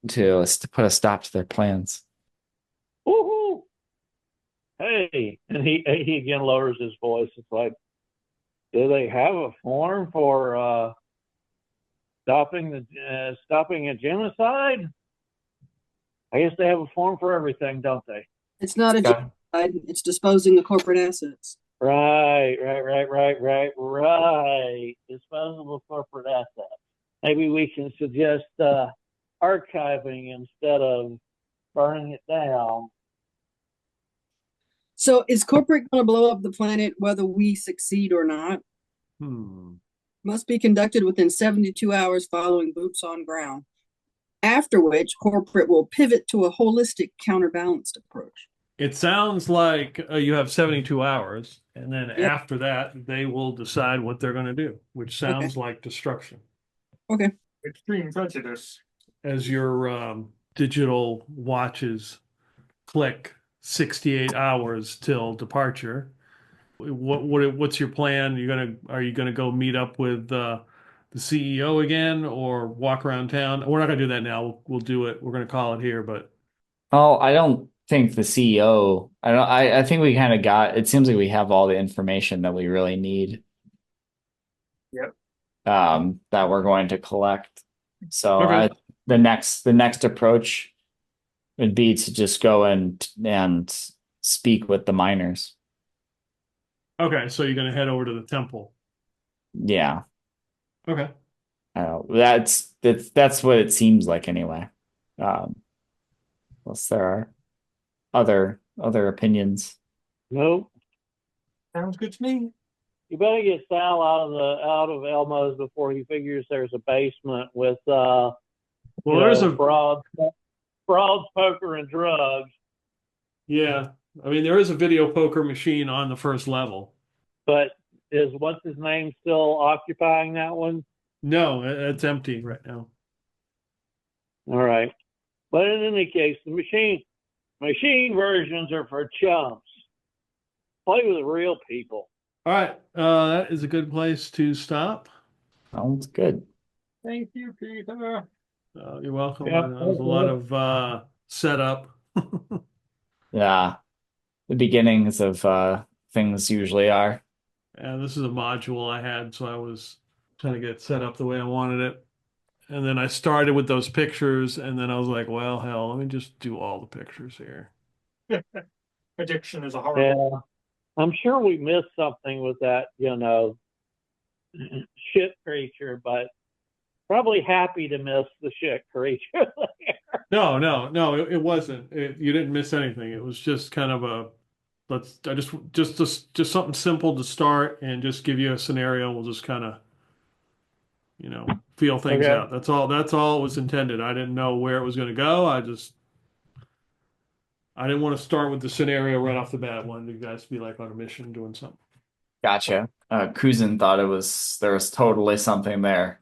to put a stop to their plans. Woohoo! Hey, and he again lowers his voice. It's like, do they have a form for stopping a genocide? I guess they have a form for everything, don't they? It's not a genocide, it's disposing of corporate assets. Right. Disposable corporate assets. Maybe we can suggest archiving instead of burning it down. So is corporate going to blow up the planet whether we succeed or not? Must be conducted within 72 hours following boots on ground. After which, corporate will pivot to a holistic, counterbalanced approach. It sounds like you have 72 hours, and then Yep. after that, they will decide what they're going to do, which sounds like destruction. Okay. Extreme prejudice. As your digital watches click 68 hours till departure, what's your plan? Are you gonna go meet up with the CEO again, or walk around town? We're not gonna do that now. We'll do it. We're gonna call it here, but Oh, I don't think the CEO. I think we kind of got. It seems like we have all the information that we really need. Yep. That we're going to collect. So Okay. the next approach would be to just go and speak with the miners. okay. So you're gonna head over to the temple. Yeah. Okay. That's what it seems like anyway. Unless there are other opinions. Nope. Sounds good to me. You better get Sal out of Elmo's before he figures there's a basement with there's a frauds, poker, and drugs. Yeah. I mean, there is a video poker machine on the first level. But is what's his name still occupying that one? No, it's empty right now. All right. But in any case, the machine versions are for chumps. Play with real people. All right. That is a good place to stop. Sounds good. Thank you, Peter. You're welcome. Yeah, That was a lot of setup. Yeah, the beginnings of things usually are. And this is a module I had, so I was trying to get it set up the way I wanted it. And then I started with those pictures, and then I was like, well, hell, let me just do all the pictures here. Addiction is a horrible. Yeah, I'm sure we missed something with that, shit creature, but probably happy to miss the shit creature. No, it wasn't. You didn't miss anything. It was just kind of just something simple to start and just give you a scenario. We'll just kind of, feel things Okay. out. That's all it was intended. I didn't know where it was going to go. I didn't want to start with the scenario right off the bat. I wanted you guys to be like on a mission doing something. Gotcha. Kusin thought there was totally something there,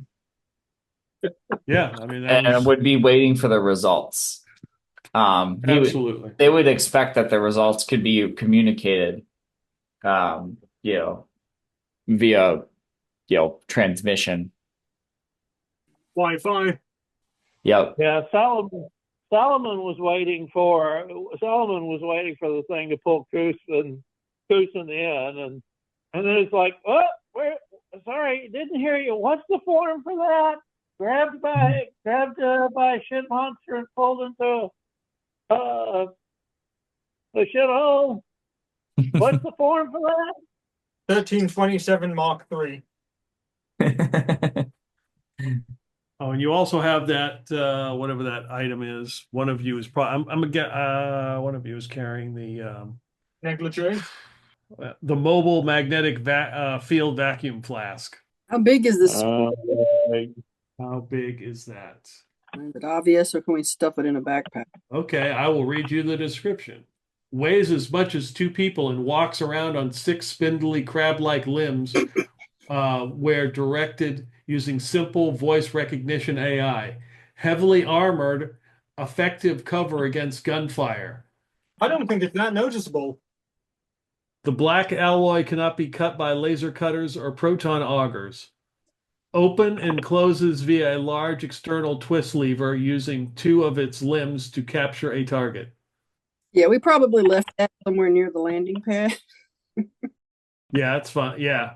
Yeah, I mean, that and was would be waiting for the results. absolutely. They would expect that the results could be communicated, via, transmission. Wi-Fi. Yep. Yeah, Solomon was waiting for the thing to pull Kusin in, and then it's like, oh, sorry, didn't hear you. What's the form for that? Grabbed by a shit monster and pulled into the shithole. What's the form for that? 1327 Mark III. Oh, and you also have that whatever that item is. One of you is probably one of you is carrying Negligee. the mobile magnetic field vacuum flask. How big is this? How big is that? Is it obvious, or can we stuff it in a backpack? Okay, I will read you the description. Weighs as much as 2 people and walks around on 6 spindly crab-like limbs where directed using simple voice recognition AI. Heavily armored, effective cover against gunfire. I don't think it's that noticeable. The black alloy cannot be cut by laser cutters or proton augers. Open and closes via a large external twist lever using 2 of its limbs to capture a target. Yeah, we probably left that somewhere near the landing pad. Yeah, that's fine. Yeah.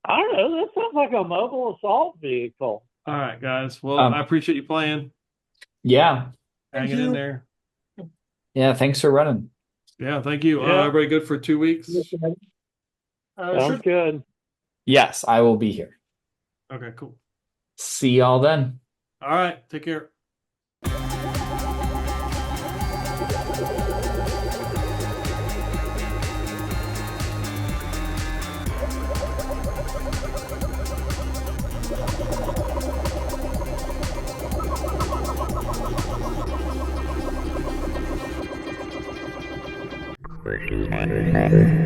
I don't know. That sounds like a mobile assault vehicle. All right, guys. Well, Um, I appreciate you playing, Yeah. hanging in there. Yeah. Thanks for running. Yeah, thank you. Yeah. Everybody good for 2 weeks? Sounds good. Yes, I will be here. Okay, cool. See y'all then. All right, take care. Graffiti.